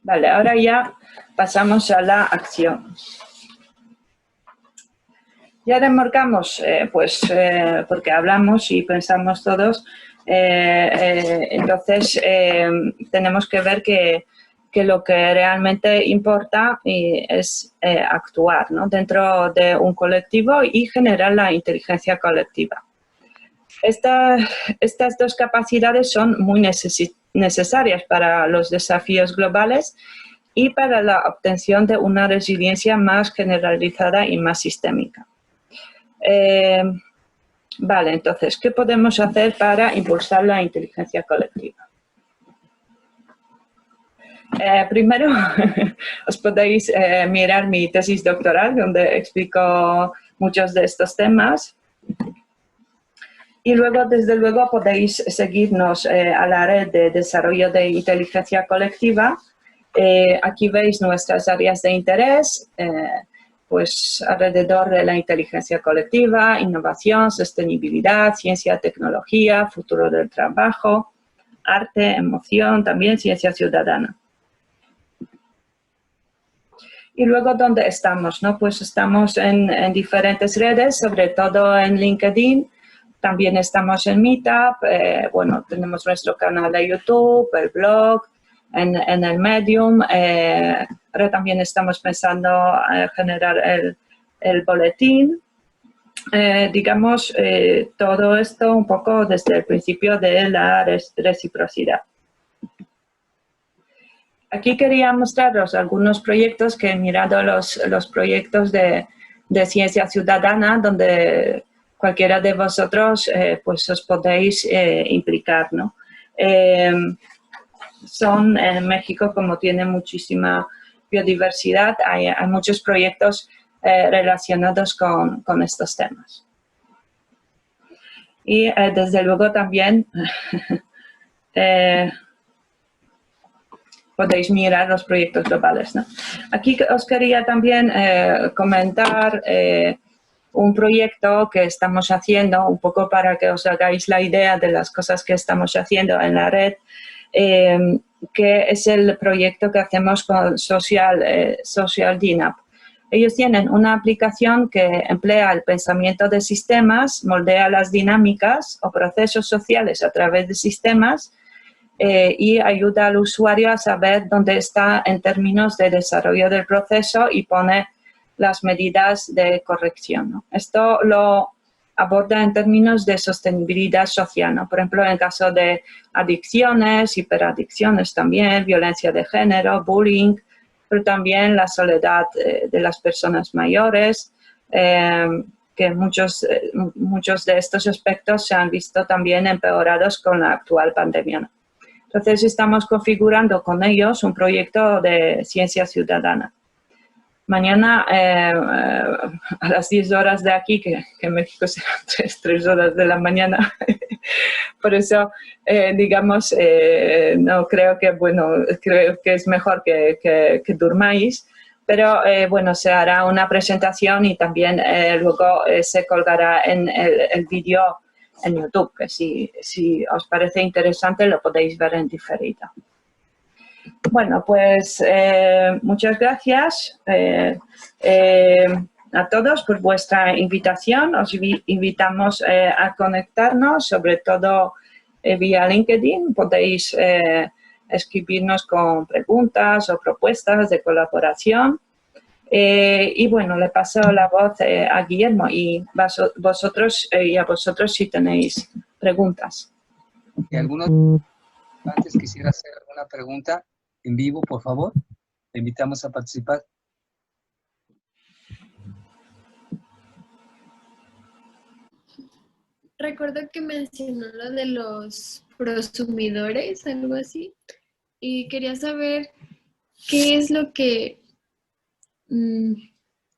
Vale, ahora ya pasamos a la acción. Ya remarcamos, porque hablamos y pensamos todos, entonces tenemos que ver que lo que realmente importa es actuar, ¿no? Dentro de un colectivo y generar la inteligencia colectiva. Estas dos capacidades son muy necesarias para los desafíos globales y para la obtención de una resiliencia más generalizada y más sistémica. Vale, entonces, ¿qué podemos hacer para impulsar la inteligencia colectiva? Primero, os podéis mirar mi tesis doctoral, donde explico muchos de estos temas. Y luego, desde luego, podéis seguirnos a la red de desarrollo de inteligencia colectiva. Aquí veis nuestras áreas de interés, pues alrededor de la inteligencia colectiva, innovación, sostenibilidad, ciencia, tecnología, futuro del trabajo, arte, emoción, también ciencia ciudadana. Y luego, ¿dónde estamos? ¿No? Pues estamos en diferentes redes, sobre todo en LinkedIn. También estamos en Meetup. Bueno, tenemos nuestro canal de YouTube, el blog, en el Medium. Ahora también estamos pensando en generar el boletín. Digamos, todo esto un poco desde el principio de la reciprocidad. Aquí quería mostraros algunos proyectos que he mirado los proyectos de ciencia ciudadana, donde cualquiera de vosotros pues os podéis implicar, ¿no? Son en México, como tiene muchísima biodiversidad, hay muchos proyectos relacionados con estos temas. Y desde luego también podéis mirar los proyectos globales, ¿no? Aquí os quería también comentar un proyecto que estamos haciendo, un poco para que os hagáis la idea de las cosas que estamos haciendo en la red, que es el proyecto que hacemos con Social DINAP. Ellos tienen una aplicación que emplea el pensamiento de sistemas, moldea las dinámicas o procesos sociales a través de sistemas, y ayuda al usuario a saber dónde está en términos de desarrollo del proceso y pone las medidas de corrección, ¿no? Esto lo aborda en términos de sostenibilidad social, ¿no? Por ejemplo, en caso de adicciones, hiperadicciones también, violencia de género, bullying, pero también la soledad de las personas mayores, que muchos de estos aspectos se han visto también empeorados con la actual pandemia, ¿no? Entonces, estamos configurando con ellos un proyecto de ciencia ciudadana. Mañana, a las 10 horas de aquí, que en México serán 3 horas de la mañana, por eso, digamos, no creo que, bueno, creo que es mejor que durmáis, pero, bueno, se hará una presentación y también luego se colgará en el vídeo en YouTube, que si os parece interesante lo podéis ver en diferido. Bueno, pues muchas gracias a todos por vuestra invitación. Os invitamos a conectarnos, sobre todo vía LinkedIn. Podéis escribirnos con preguntas o propuestas de colaboración. Y bueno, le paso la voz a Guillermo y vosotros y a vosotros si tenéis preguntas. Y algunos antes quisiera hacer alguna pregunta en vivo, por favor. Le invitamos a participar. Recuerdo que mencionó lo de los prosumidores, algo así, y quería saber qué es lo que,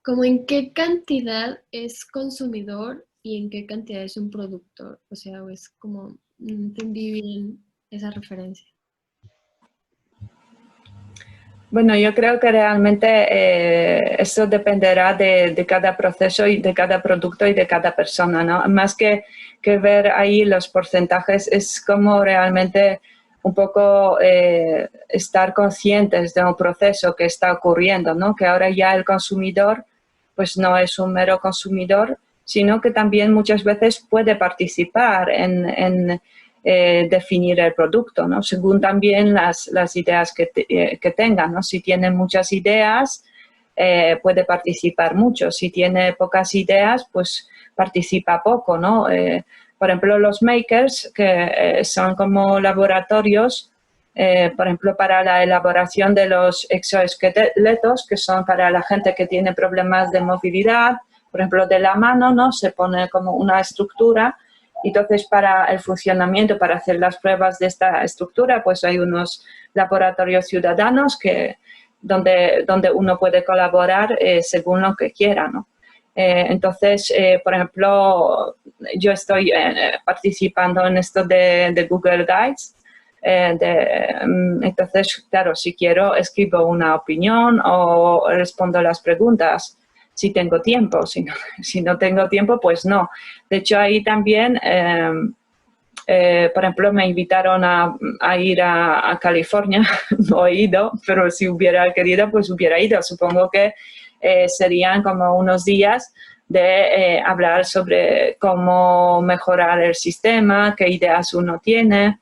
como en qué cantidad es consumidor y en qué cantidad es un productor. O sea, es como, no entendí bien esa referencia. Bueno, yo creo que realmente eso dependerá de cada proceso y de cada producto y de cada persona, ¿no? Más que ver ahí los porcentajes, es como realmente un poco estar conscientes de un proceso que está ocurriendo, ¿no? Que ahora ya el consumidor pues no es un mero consumidor, sino que también muchas veces puede participar en definir el producto, ¿no? Según también las ideas que tengan, ¿no? Si tiene muchas ideas, puede participar mucho. Si tiene pocas ideas, pues participa poco, ¿no? Por ejemplo, los makers, que son como laboratorios, por ejemplo, para la elaboración de los exoesqueletos, que son para la gente que tiene problemas de movilidad, por ejemplo, de la mano, ¿no? Se pone como una estructura. Entonces, para el funcionamiento, para hacer las pruebas de esta estructura, pues hay unos laboratorios ciudadanos donde uno puede colaborar según lo que quiera, ¿no? Entonces, por ejemplo, yo estoy participando en esto de Google Guides. Entonces, claro, si quiero, escribo una opinión o respondo las preguntas. Si tengo tiempo, si no tengo tiempo, pues no. De hecho, ahí también Por ejemplo, me invitaron a ir a California, no he ido, pero si hubiera querido, pues hubiera ido. Supongo que serían como unos días de hablar sobre cómo mejorar el sistema, qué ideas uno tiene.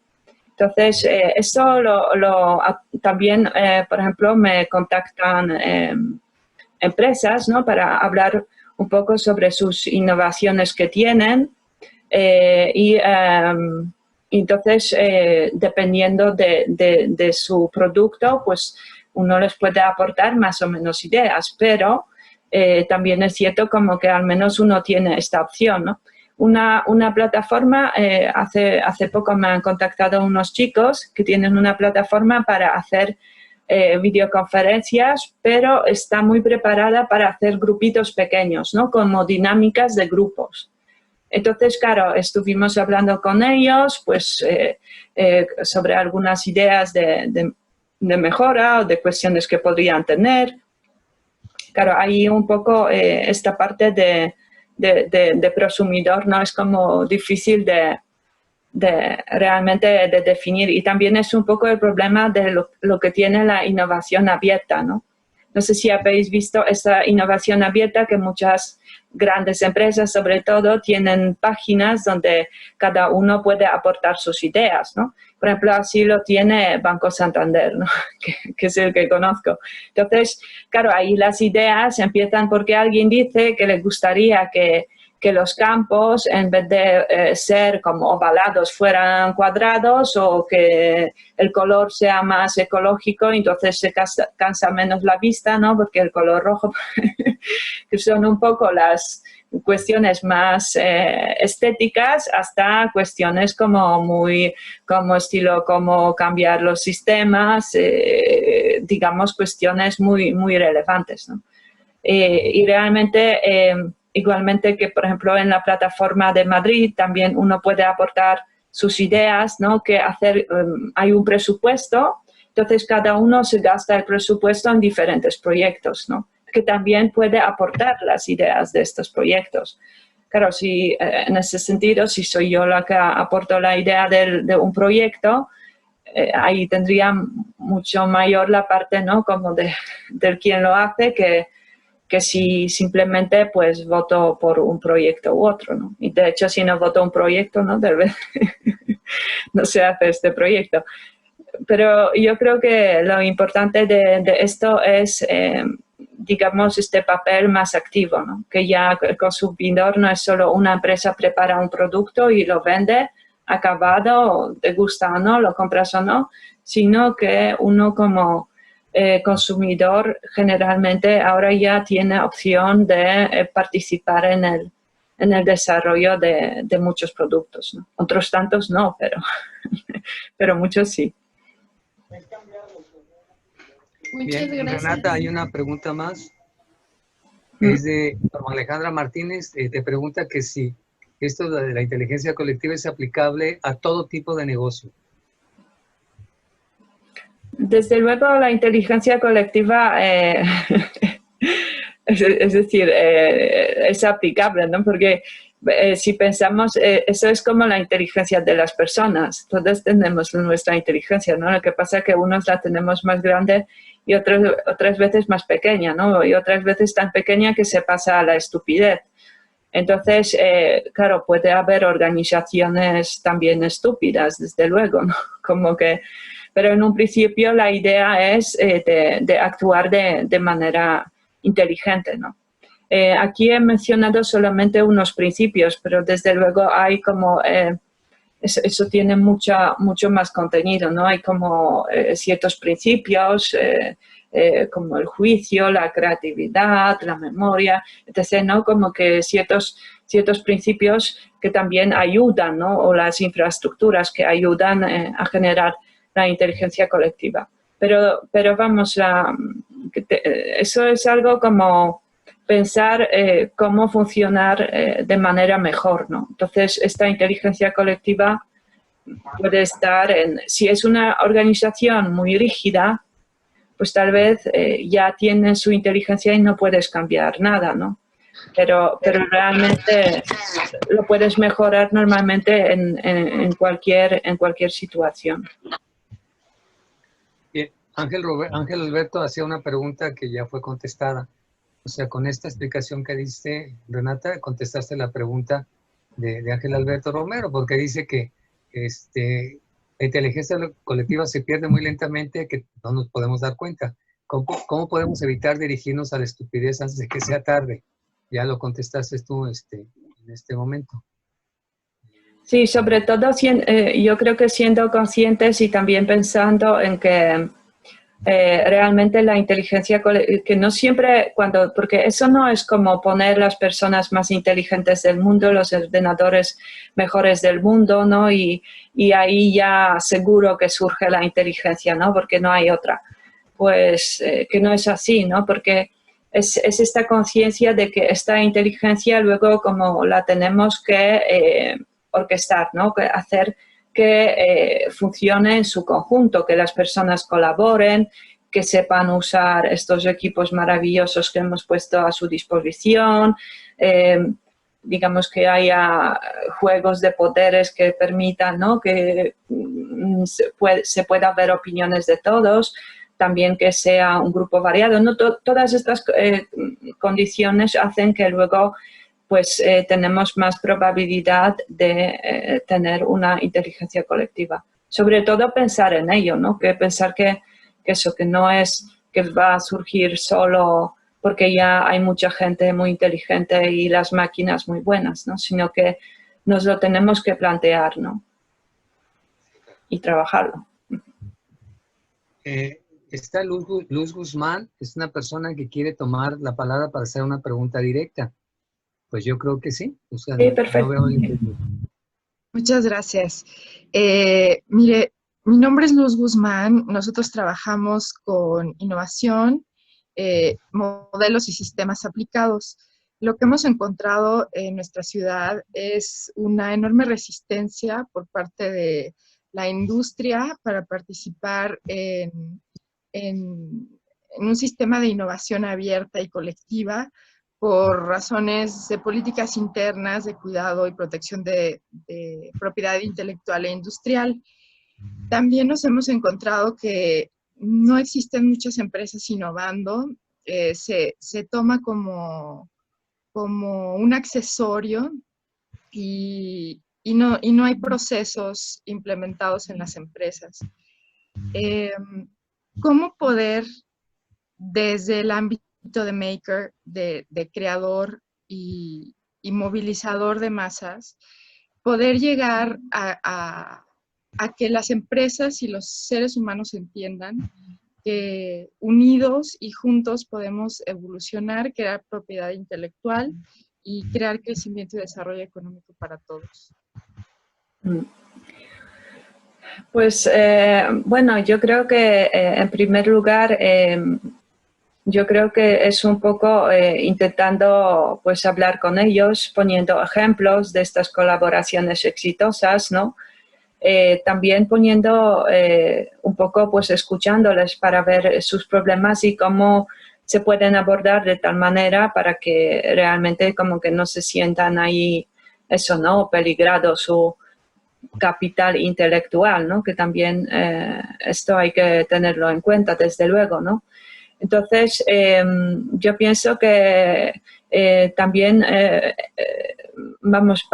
Entonces, eso también, por ejemplo, me contactan empresas, ¿no? Para hablar un poco sobre sus innovaciones que tienen entonces, dependiendo de su producto, pues uno les puede aportar más o menos ideas, pero también es cierto como que al menos uno tiene esta opción, ¿no? Una plataforma, hace poco me han contactado unos chicos que tienen una plataforma para hacer videoconferencias, pero está muy preparada para hacer grupitos pequeños, ¿no? Como dinámicas de grupos. Entonces, claro, estuvimos hablando con ellos pues, sobre algunas ideas de mejora o de cuestiones que podrían tener. Claro, ahí un poco esta parte de prosumidor, ¿no? Es como difícil realmente de definir, y también es un poco el problema de lo que tiene la innovación abierta, ¿no? No sé si habéis visto esta innovación abierta que muchas grandes empresas, sobre todo, tienen páginas donde cada uno puede aportar sus ideas, ¿no? Por ejemplo, así lo tiene Banco Santander, ¿no? que es el que conozco. Entonces, claro, ahí las ideas empiezan porque alguien dice que le gustaría que los campos, en vez de ser como ovalados, fueran cuadrados, o que el color sea más ecológico, entonces se cansa menos la vista, ¿no? Porque el color rojo, que son un poco las cuestiones más estéticas, hasta cuestiones como cómo cambiar los sistemas, digamos, cuestiones muy relevantes, ¿no? Y realmente, igualmente que, por ejemplo, en la plataforma de Madrid también uno puede aportar sus ideas, ¿no? Que hay un presupuesto, entonces cada uno se gasta el presupuesto en diferentes proyectos, ¿no? Que también puede aportar las ideas de estos proyectos. Claro, si en ese sentido, si soy yo la que aporto la idea de un proyecto, ahí tendría mucho mayor la parte, ¿no? Como del quien lo hace, que si simplemente pues voto por un proyecto u otro, ¿no? Y de hecho, si no voto un proyecto, ¿no? Tal vez no se hace este proyecto. Pero yo creo que lo importante de esto es, digamos, este papel más activo, ¿no? Que ya el consumidor no es solo una empresa prepara un producto y lo vende acabado, te gusta o no, lo compras o no, sino que uno como consumidor generalmente ahora ya tiene opción de participar en el desarrollo de muchos productos, ¿no? Otros tantos no, pero muchos sí. Muchas Bien, gracias. Renata, hay una pregunta más. Es de Alejandra Martínez. Te pregunta que si esto de la inteligencia colectiva es aplicable a todo tipo de negocio. Desde luego, la inteligencia colectiva, es decir, es aplicable, ¿no? Porque si pensamos, eso es como la inteligencia de las personas. Todos tenemos nuestra inteligencia, ¿no? Lo que pasa es que unos la tenemos más grande y otras veces más pequeña, ¿no? Y otras veces tan pequeña que se pasa a la estupidez. Entonces, claro, puede haber organizaciones también estúpidas, desde luego, ¿no? Como que, pero en un principio la idea es de actuar de manera inteligente, ¿no? Aquí he mencionado solamente unos principios, pero desde luego hay como, eso tiene mucho más contenido, ¿no? Hay como ciertos principios, como el juicio, la creatividad, la memoria, etc., ¿no? Como que ciertos principios que también ayudan, ¿no? O las infraestructuras que ayudan a generar la inteligencia colectiva. Pero vamos, eso es algo como pensar cómo funcionar de manera mejor, ¿no? Entonces, esta inteligencia colectiva puede estar si es una organización muy rígida, pues tal vez ya tiene su inteligencia y no puedes cambiar nada, ¿no? pero realmente lo puedes mejorar normalmente en cualquier situación. Ángel Alberto hacía una pregunta que ya fue contestada. O sea, con esta explicación que diste, Renata, contestaste la pregunta de Ángel Alberto Romero, porque dice que la inteligencia colectiva se pierde muy lentamente, que no nos podemos dar cuenta. ¿Cómo podemos evitar dirigirnos a la estupidez antes de que sea tarde? Ya lo contestaste tú en este momento. Sí, sobre todo yo creo que siendo conscientes y también pensando en que realmente la inteligencia, que no siempre, porque eso no es como poner las personas más inteligentes del mundo, los ordenadores mejores del mundo, ¿no? Y ahí ya seguro que surge la inteligencia, ¿no? Porque no hay otra. Pues que no es así, ¿no? Porque es esta conciencia de que esta inteligencia luego como la tenemos que orquestar, ¿no? Que hacer que funcione en su conjunto, que las personas colaboren, que sepan usar estos equipos maravillosos que hemos puesto a su disposición, digamos que haya juegos de poderes que permitan, ¿no? Que se pueda ver opiniones de todos, también que sea un grupo variado, ¿no? Todas estas condiciones hacen que luego pues tenemos más probabilidad de tener una inteligencia colectiva. Sobre todo pensar en ello, ¿no? Que pensar que eso, que no es que va a surgir solo porque ya hay mucha gente muy inteligente y las máquinas muy buenas, ¿no? Sino que nos lo tenemos que plantear, ¿no? Y trabajarlo. Está Luz Guzmán, es una persona que quiere tomar la palabra para hacer una pregunta directa. Pues yo creo que sí. O sea, Sí, perfecto. No veo Muchas gracias. Mire, mi nombre es Luz Guzmán. Nosotros trabajamos con innovación, modelos y sistemas aplicados. Lo que hemos encontrado en nuestra ciudad es una enorme resistencia por parte de la industria para participar en un sistema de innovación abierta y colectiva, por razones de políticas internas de cuidado y protección de propiedad intelectual e industrial. También nos hemos encontrado que no existen muchas empresas innovando, se toma como un accesorio y no hay procesos implementados en las empresas. ¿Cómo poder, desde el ámbito de maker, de creador y movilizador de masas, poder llegar a que las empresas y los seres humanos entiendan que unidos y juntos podemos evolucionar, crear propiedad intelectual y crear crecimiento y desarrollo económico para todos? Pues bueno, yo creo que en primer lugar yo creo que es un poco intentando pues hablar con ellos, poniendo ejemplos de estas colaboraciones exitosas, ¿no? También poniendo un poco, pues escuchándoles para ver sus problemas y cómo se pueden abordar de tal manera para que realmente como que no se sientan ahí, eso, ¿no? Peligrado su capital intelectual, ¿no? Que también esto hay que tenerlo en cuenta, desde luego, ¿no? Entonces, yo pienso que también, vamos,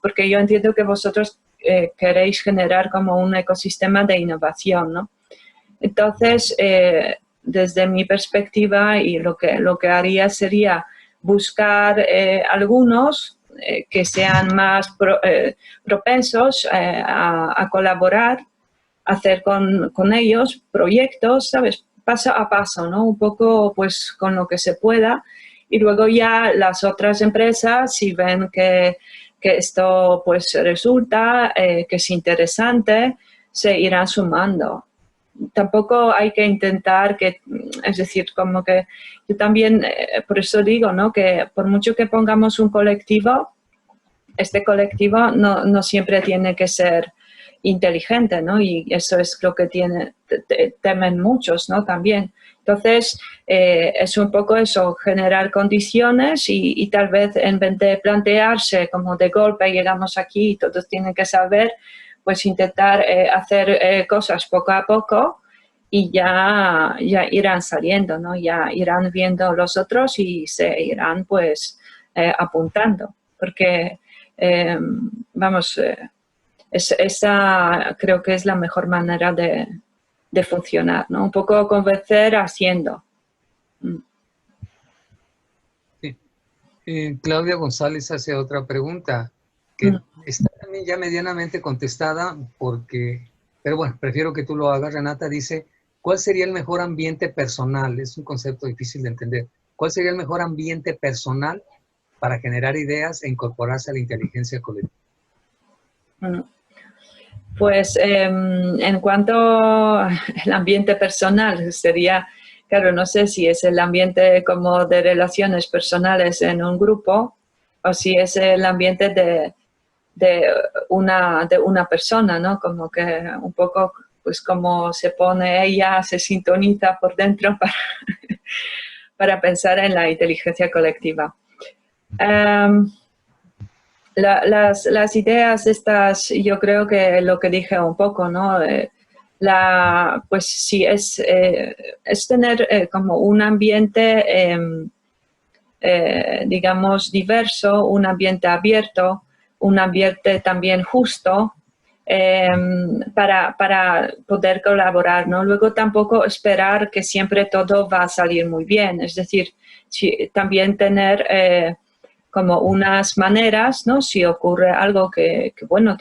porque yo entiendo que vosotros queréis generar como un ecosistema de innovación, ¿no? Entonces, desde mi perspectiva, y lo que haría sería buscar algunos que sean más propensos a colaborar, hacer con ellos proyectos, ¿sabes? Paso a paso, ¿no? Un poco pues con lo que se pueda, y luego ya las otras empresas, si ven que esto pues resulta, que es interesante, se irán sumando. Tampoco hay que intentar que, es decir, como que yo también, por eso digo, ¿no? Que por mucho que pongamos un colectivo, este colectivo no siempre tiene que ser inteligente, ¿no? Y eso es lo que temen muchos, ¿no? También. Entonces, es un poco eso, generar condiciones y tal vez en vez de plantearse como de golpe llegamos aquí y todos tienen que saber, pues intentar hacer cosas poco a poco y ya irán saliendo, ¿no? Ya irán viendo los otros y se irán pues apuntando, porque vamos, esa creo que es la mejor manera de funcionar, ¿no? Un poco convencer haciendo. Sí. Claudia González hace otra pregunta que está también ya medianamente contestada porque, pero bueno, prefiero que tú lo hagas, Renata. Dice, ¿cuál sería el mejor ambiente personal? Es un concepto difícil de entender. ¿Cuál sería el mejor ambiente personal para generar ideas e incorporarse a la inteligencia colectiva? Pues en cuanto al ambiente personal, sería, claro, no sé si es el ambiente como de relaciones personales en un grupo o si es el ambiente de una persona, ¿no? Como que un poco, pues como se pone ella, se sintoniza por dentro para pensar en la inteligencia colectiva. Las ideas estas, yo creo que lo que dije un poco, ¿no? Pues sí, es tener como un ambiente, digamos, diverso, un ambiente abierto, un ambiente también justo, para poder colaborar, ¿no? Luego tampoco esperar que siempre todo va a salir muy bien, es decir, también tener como unas maneras, ¿no? Si ocurre algo que bueno,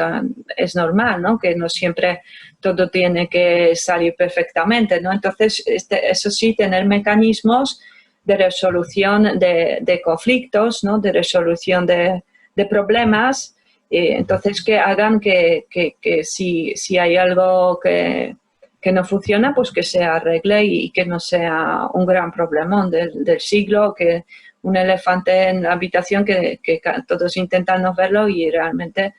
es normal, ¿no? Que no siempre todo tiene que salir perfectamente, ¿no? Entonces, eso sí, tener mecanismos de resolución de conflictos, ¿no? De resolución de problemas, entonces que hagan que si hay algo que no funciona, pues que se arregle y que no sea un gran problemón del siglo, que un elefante en la habitación que todos intentan no verlo y realmente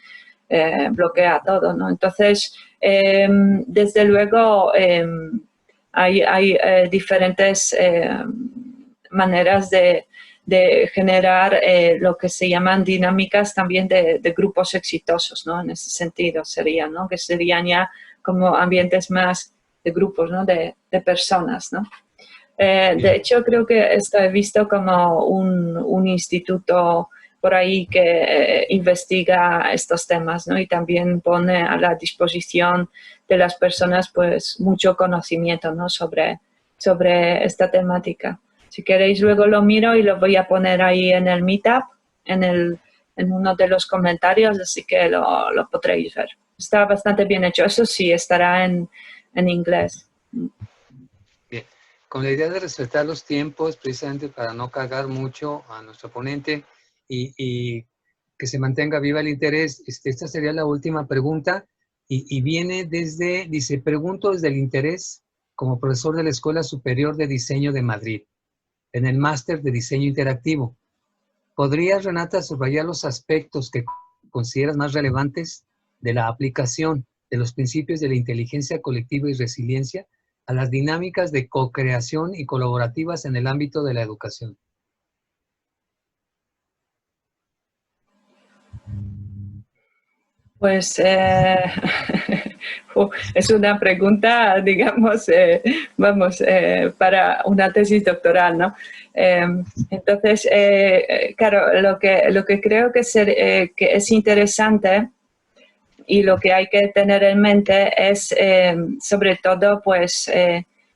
bloquea todo, ¿no? Entonces, desde luego, hay diferentes maneras de generar lo que se llaman dinámicas también de grupos exitosos, ¿no? En ese sentido serían, ¿no? Que serían ya como ambientes más de grupos, ¿no? De personas, ¿no? De hecho, creo que he visto como un instituto por ahí que investiga estos temas, ¿no? Y también pone a la disposición de las personas pues mucho conocimiento, ¿no? sobre esta temática. Si queréis luego lo miro y lo voy a poner ahí en el Meetup, en uno de los comentarios, así que lo podréis ver. Está bastante bien hecho. Eso sí, estará en inglés. Bien. Con la idea de respetar los tiempos, precisamente para no cargar mucho a nuestro ponente y que se mantenga viva el interés, esta sería la última pregunta y viene dice, pregunto desde el interés como profesor de la Escuela Superior de Diseño de Madrid, en el Máster de Diseño Interactivo. ¿Podrías, Renata, subrayar los aspectos que consideras más relevantes de la aplicación de los principios de la inteligencia colectiva y resiliencia a las dinámicas de co-creación y colaborativas en el ámbito de la educación? Pues es una pregunta, digamos, vamos, para una tesis doctoral, ¿no? Entonces, claro, lo que creo que es interesante y lo que hay que tener en mente es, sobre todo, pues,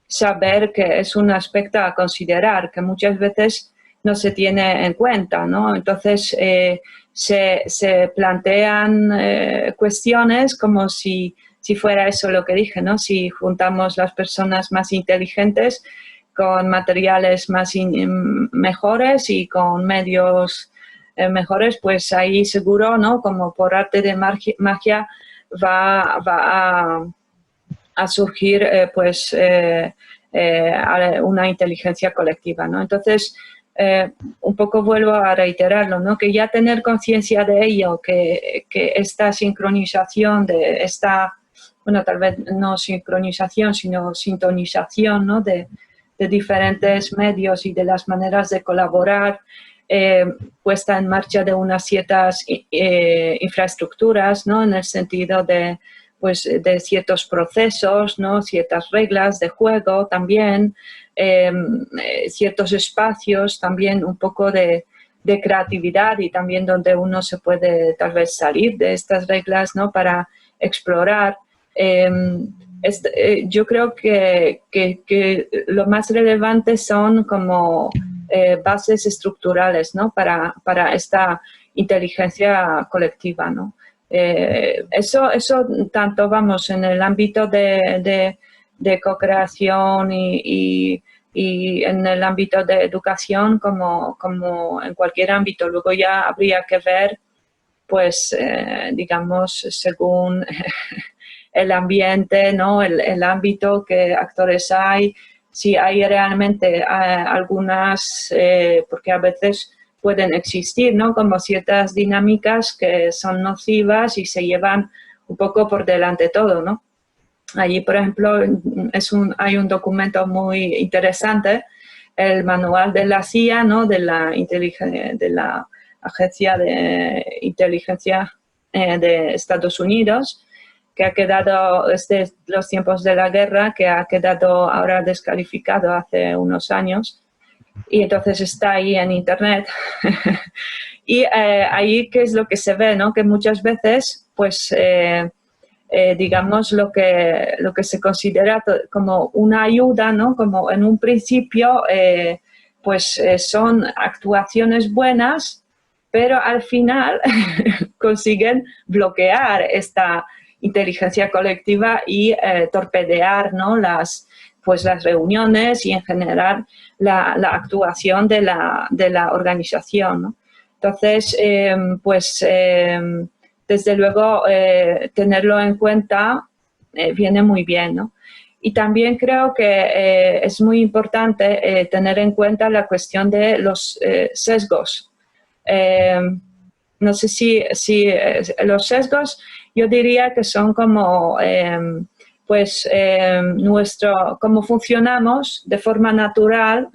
saber que es un aspecto a considerar, que muchas veces no se tiene en cuenta, ¿no? Entonces, se plantean cuestiones como si fuera eso lo que dije, ¿no? Si juntamos las personas más inteligentes con materiales mejores y con medios mejores, pues ahí seguro, ¿no? Como por arte de magia va a surgir pues una inteligencia colectiva, ¿no? Entonces, un poco vuelvo a reiterarlo, ¿no? Que ya tener conciencia de ello, que esta sincronización de esta, bueno, tal vez no sincronización, sino sintonización, ¿no? de diferentes medios y de las maneras de colaborar, puesta en marcha de unas ciertas infraestructuras, ¿no? En el sentido de, pues, de ciertos procesos, ¿no? Ciertas reglas de juego también, ciertos espacios también, un poco de creatividad y también donde uno se puede tal vez salir de estas reglas, ¿no? Para explorar. Yo creo que lo más relevante son como bases estructurales, ¿no? Para esta inteligencia colectiva, ¿no? Eso tanto, vamos, en el ámbito de co-creación y en el ámbito de educación como en cualquier ámbito. Luego ya habría que ver, pues, digamos, según el ambiente, ¿no? El ámbito, qué actores hay, si hay realmente algunas, porque a veces pueden existir, ¿no? Como ciertas dinámicas que son nocivas y se llevan un poco por delante todo, ¿no? Allí, por ejemplo, hay un documento muy interesante, el manual de la CIA, ¿no? de la Agencia de Inteligencia de Estados Unidos, que ha quedado desde los tiempos de la guerra, que ha quedado ahora descalificado hace unos años, y entonces está ahí en Internet. Y ahí, ¿qué es lo que se ve? ¿No? Que muchas veces, pues, digamos, lo que se considera como una ayuda, ¿no? Como en un principio, pues son actuaciones buenas, pero al final consiguen bloquear esta inteligencia colectiva y torpedear, ¿no? las reuniones y en general la actuación de la organización, ¿no? Entonces, desde luego, tenerlo en cuenta viene muy bien, ¿no? Y también creo que es muy importante tener en cuenta la cuestión de los sesgos. No sé si los sesgos, yo diría que son como, cómo funcionamos de forma natural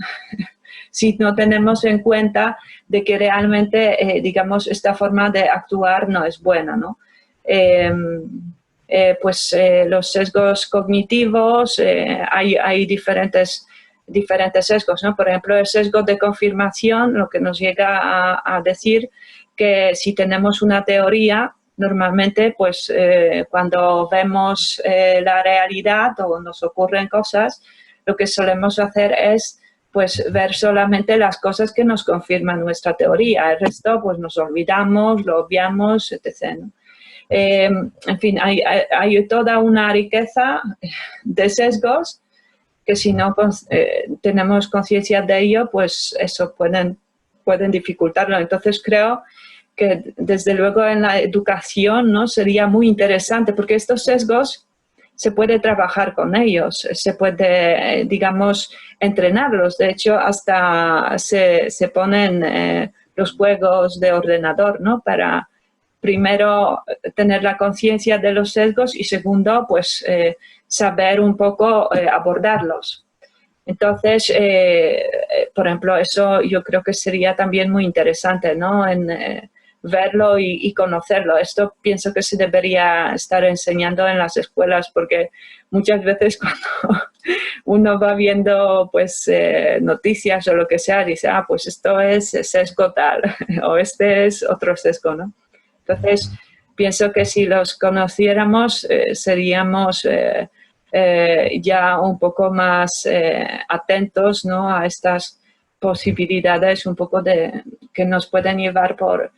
si no tenemos en cuenta de que realmente, digamos, esta forma de actuar no es buena, ¿no? Los sesgos cognitivos, hay diferentes sesgos, ¿no? Por ejemplo, el sesgo de confirmación, lo que nos llega a decir que si tenemos una teoría, normalmente, pues, cuando vemos la realidad o nos ocurren cosas, lo que solemos hacer es, pues, ver solamente las cosas que nos confirman nuestra teoría. El resto, pues, nos olvidamos, lo obviamos, etc., ¿no? En fin, hay toda una riqueza de sesgos que si no tenemos conciencia de ello, pues eso pueden dificultarlo. Entonces creo que desde luego en la educación, ¿no? Sería muy interesante porque estos sesgos se puede trabajar con ellos, se puede, digamos, entrenarlos. De hecho, hasta se ponen los juegos de ordenador, ¿no? Para primero tener la conciencia de los sesgos y segundo, pues saber un poco abordarlos. Entonces, por ejemplo, eso yo creo que sería también muy interesante, ¿no? En verlo y conocerlo. Esto pienso que se debería estar enseñando en las escuelas porque muchas veces cuando uno va viendo, pues, noticias o lo que sea, dice, pues esto es sesgo tal o este es otro sesgo, ¿no? Entonces, pienso que si los conociéramos, seríamos ya un poco más atentos, ¿no? A estas posibilidades un poco que nos pueden llevar por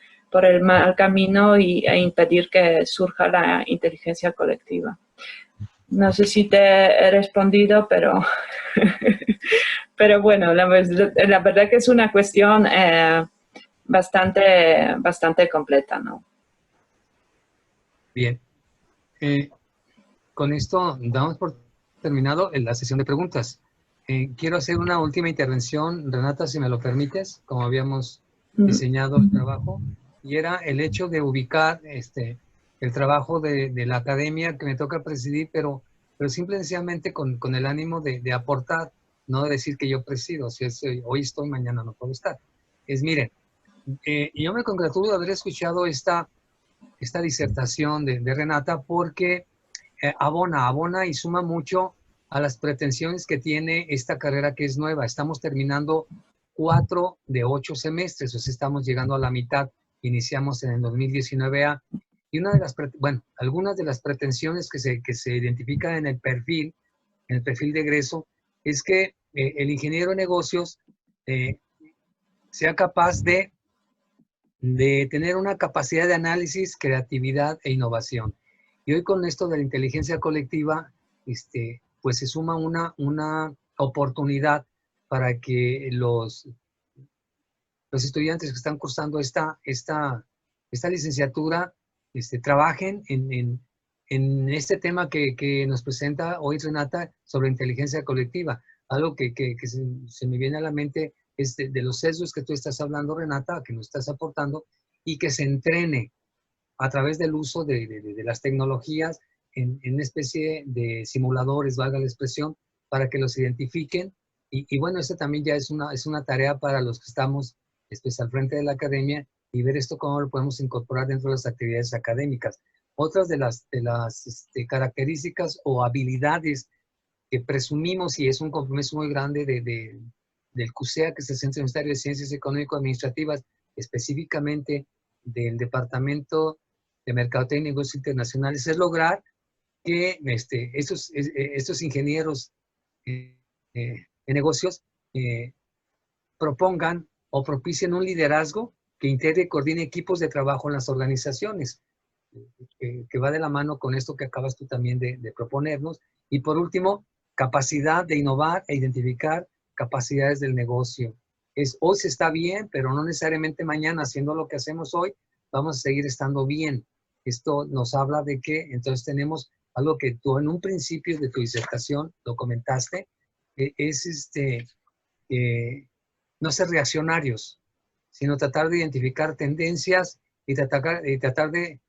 el mal camino e impedir que surja la inteligencia colectiva. No sé si te he respondido, pero, pero bueno, la verdad que es una cuestión bastante completa, ¿no? Bien. Con esto damos por terminado la sesión de preguntas. Quiero hacer una última intervención, Renata, si me lo permites, como habíamos diseñado el trabajo, y era el hecho de ubicar el trabajo de la academia que me toca presidir, pero simple y sencillamente con el ánimo de aportar no decir que yo presido, si es, hoy estoy, mañana no puedo estar. Miren, yo me congratulo de haber escuchado esta disertación de Renata porque abona y suma mucho a las pretensiones que tiene esta carrera que es nueva. Estamos terminando 4 de 8 semestres, o sea, estamos llegando a la mitad. Iniciamos en el 2019A. Y algunas de las pretensiones que se identifican en el perfil de egreso, es que el ingeniero de negocios sea capaz de tener una capacidad de análisis, creatividad e innovación. Y hoy con esto de la inteligencia colectiva, pues se suma una oportunidad para que los estudiantes que están cursando esta licenciatura trabajen en este tema que nos presenta hoy Renata sobre inteligencia colectiva. Algo que se me viene a la mente es de los sesgos que tú estás hablando, Renata, que nos estás aportando, y que se entrene a través del uso de las tecnologías en una especie de simuladores, valga la expresión, para que los identifiquen. Y bueno, esta también ya es una tarea para los que estamos al frente de la academia y ver esto cómo lo podemos incorporar dentro de las actividades académicas. Otras de las características o habilidades que presumimos, y es un compromiso muy grande del CUSEA, que es el Centro Universitario de Ciencias Económico-Administrativas, específicamente del Departamento de Mercadotecnia y Negocios Internacionales, es lograr que estos ingenieros en negocios propongan o propicien un liderazgo que integre y coordine equipos de trabajo en las organizaciones, que va de la mano con esto que acabas tú también de proponernos. Y por último, capacidad de innovar e identificar capacidades del negocio. Hoy se está bien, pero no necesariamente mañana, haciendo lo que hacemos hoy, vamos a seguir estando bien. Esto nos habla de que entonces tenemos algo que tú en un principio de tu disertación lo comentaste, es no ser reaccionarios, sino tratar de identificar tendencias y tratar de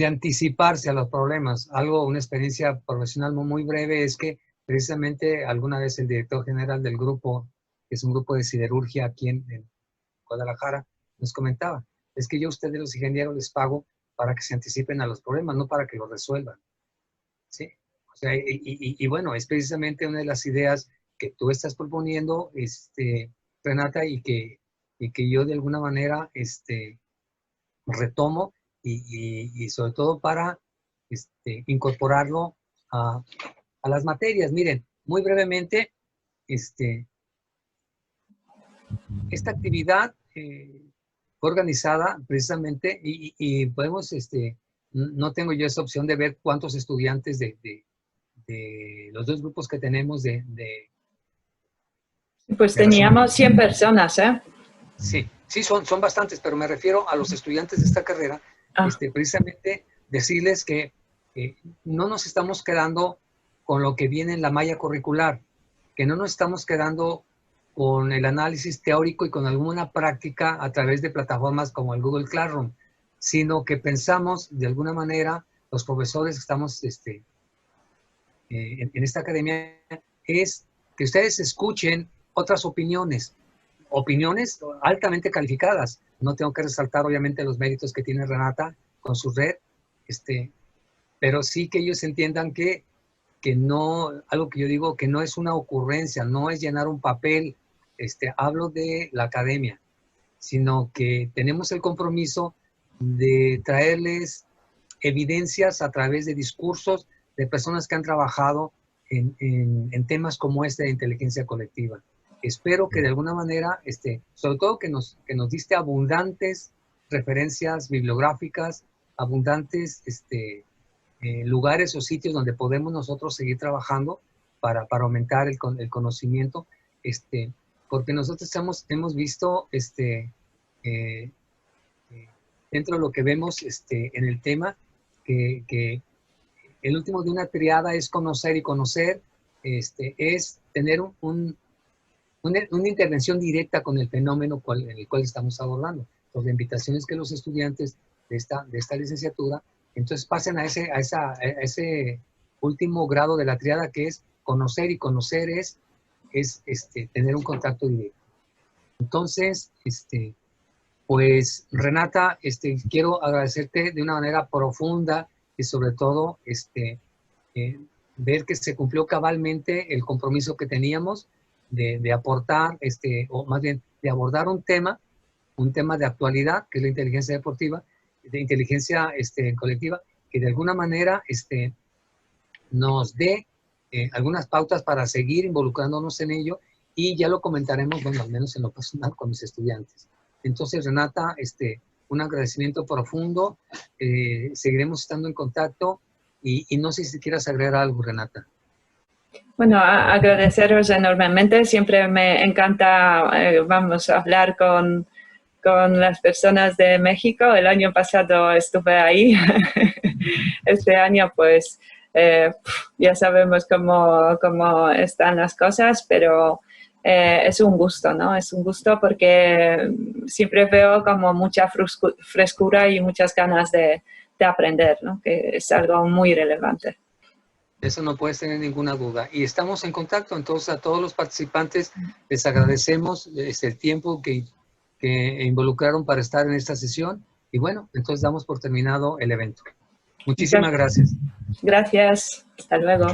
anticiparse a los problemas. Una experiencia profesional muy breve es que precisamente alguna vez el director general del grupo, que es un grupo de siderurgia aquí en Guadalajara, nos comentaba, es que yo a ustedes los ingenieros les pago para que se anticipen a los problemas, no para que los resuelvan. ¿Sí? O sea, y bueno, es precisamente una de las ideas que tú estás proponiendo, Renata, y que yo de alguna manera retomo y sobre todo para incorporarlo a las materias. Miren, muy brevemente, esta actividad fue organizada precisamente y podemos, no tengo yo esa opción de ver cuántos estudiantes de los dos grupos que tenemos Pues teníamos 100 personas, ¿eh? Sí, son bastantes, pero me refiero a los estudiantes de esta carrera, precisamente decirles que no nos estamos quedando con lo que viene en la malla curricular, que no nos estamos quedando con el análisis teórico y con alguna práctica a través de plataformas como el Google Classroom, sino que pensamos de alguna manera, los profesores que estamos en esta academia, es que ustedes escuchen otras opiniones altamente calificadas. No tengo que resaltar obviamente los méritos que tiene Renata con su red, pero sí que ellos entiendan que no, algo que yo digo, que no es una ocurrencia, no es llenar un papel, hablo de la academia, sino que tenemos el compromiso de traerles evidencias a través de discursos de personas que han trabajado en temas como de inteligencia colectiva. Espero que de alguna manera, sobre todo que nos diste abundantes referencias bibliográficas, abundantes lugares o sitios donde podemos nosotros seguir trabajando para aumentar el conocimiento, porque nosotros hemos visto dentro de lo que vemos en el tema, que el último de una triada es conocer, y conocer es tener una intervención directa con el fenómeno en el cual estamos abordando. Entonces, la invitación es que los estudiantes de esta licenciatura entonces pasen a ese último grado de la triada, que es conocer, y conocer es es tener un contacto directo. Entonces, pues Renata, quiero agradecerte de una manera profunda y sobre todo ver que se cumplió cabalmente el compromiso que teníamos de aportar, o más bien de abordar un tema de actualidad, que es la inteligencia deportiva, de inteligencia colectiva, que de alguna manera nos dé algunas pautas para seguir involucrándonos en ello, y ya lo comentaremos, bueno, al menos en lo personal, con mis estudiantes. Entonces, Renata, un agradecimiento profundo, seguiremos estando en contacto, y no sé si quieras agregar algo, Renata. Bueno, agradeceros enormemente. Siempre me encanta, hablar con las personas de México. El año pasado estuve ahí. Este año, pues, ya sabemos cómo están las cosas, pero es un gusto, ¿no? Es un gusto porque siempre veo como mucha frescura y muchas ganas de aprender, ¿no? Que es algo muy relevante. Eso no puedes tener ninguna duda. Y estamos en contacto, entonces a todos los participantes les agradecemos el tiempo que involucraron para estar en esta sesión. Y bueno, entonces damos por terminado el evento. Muchísimas gracias. Gracias. Hasta luego.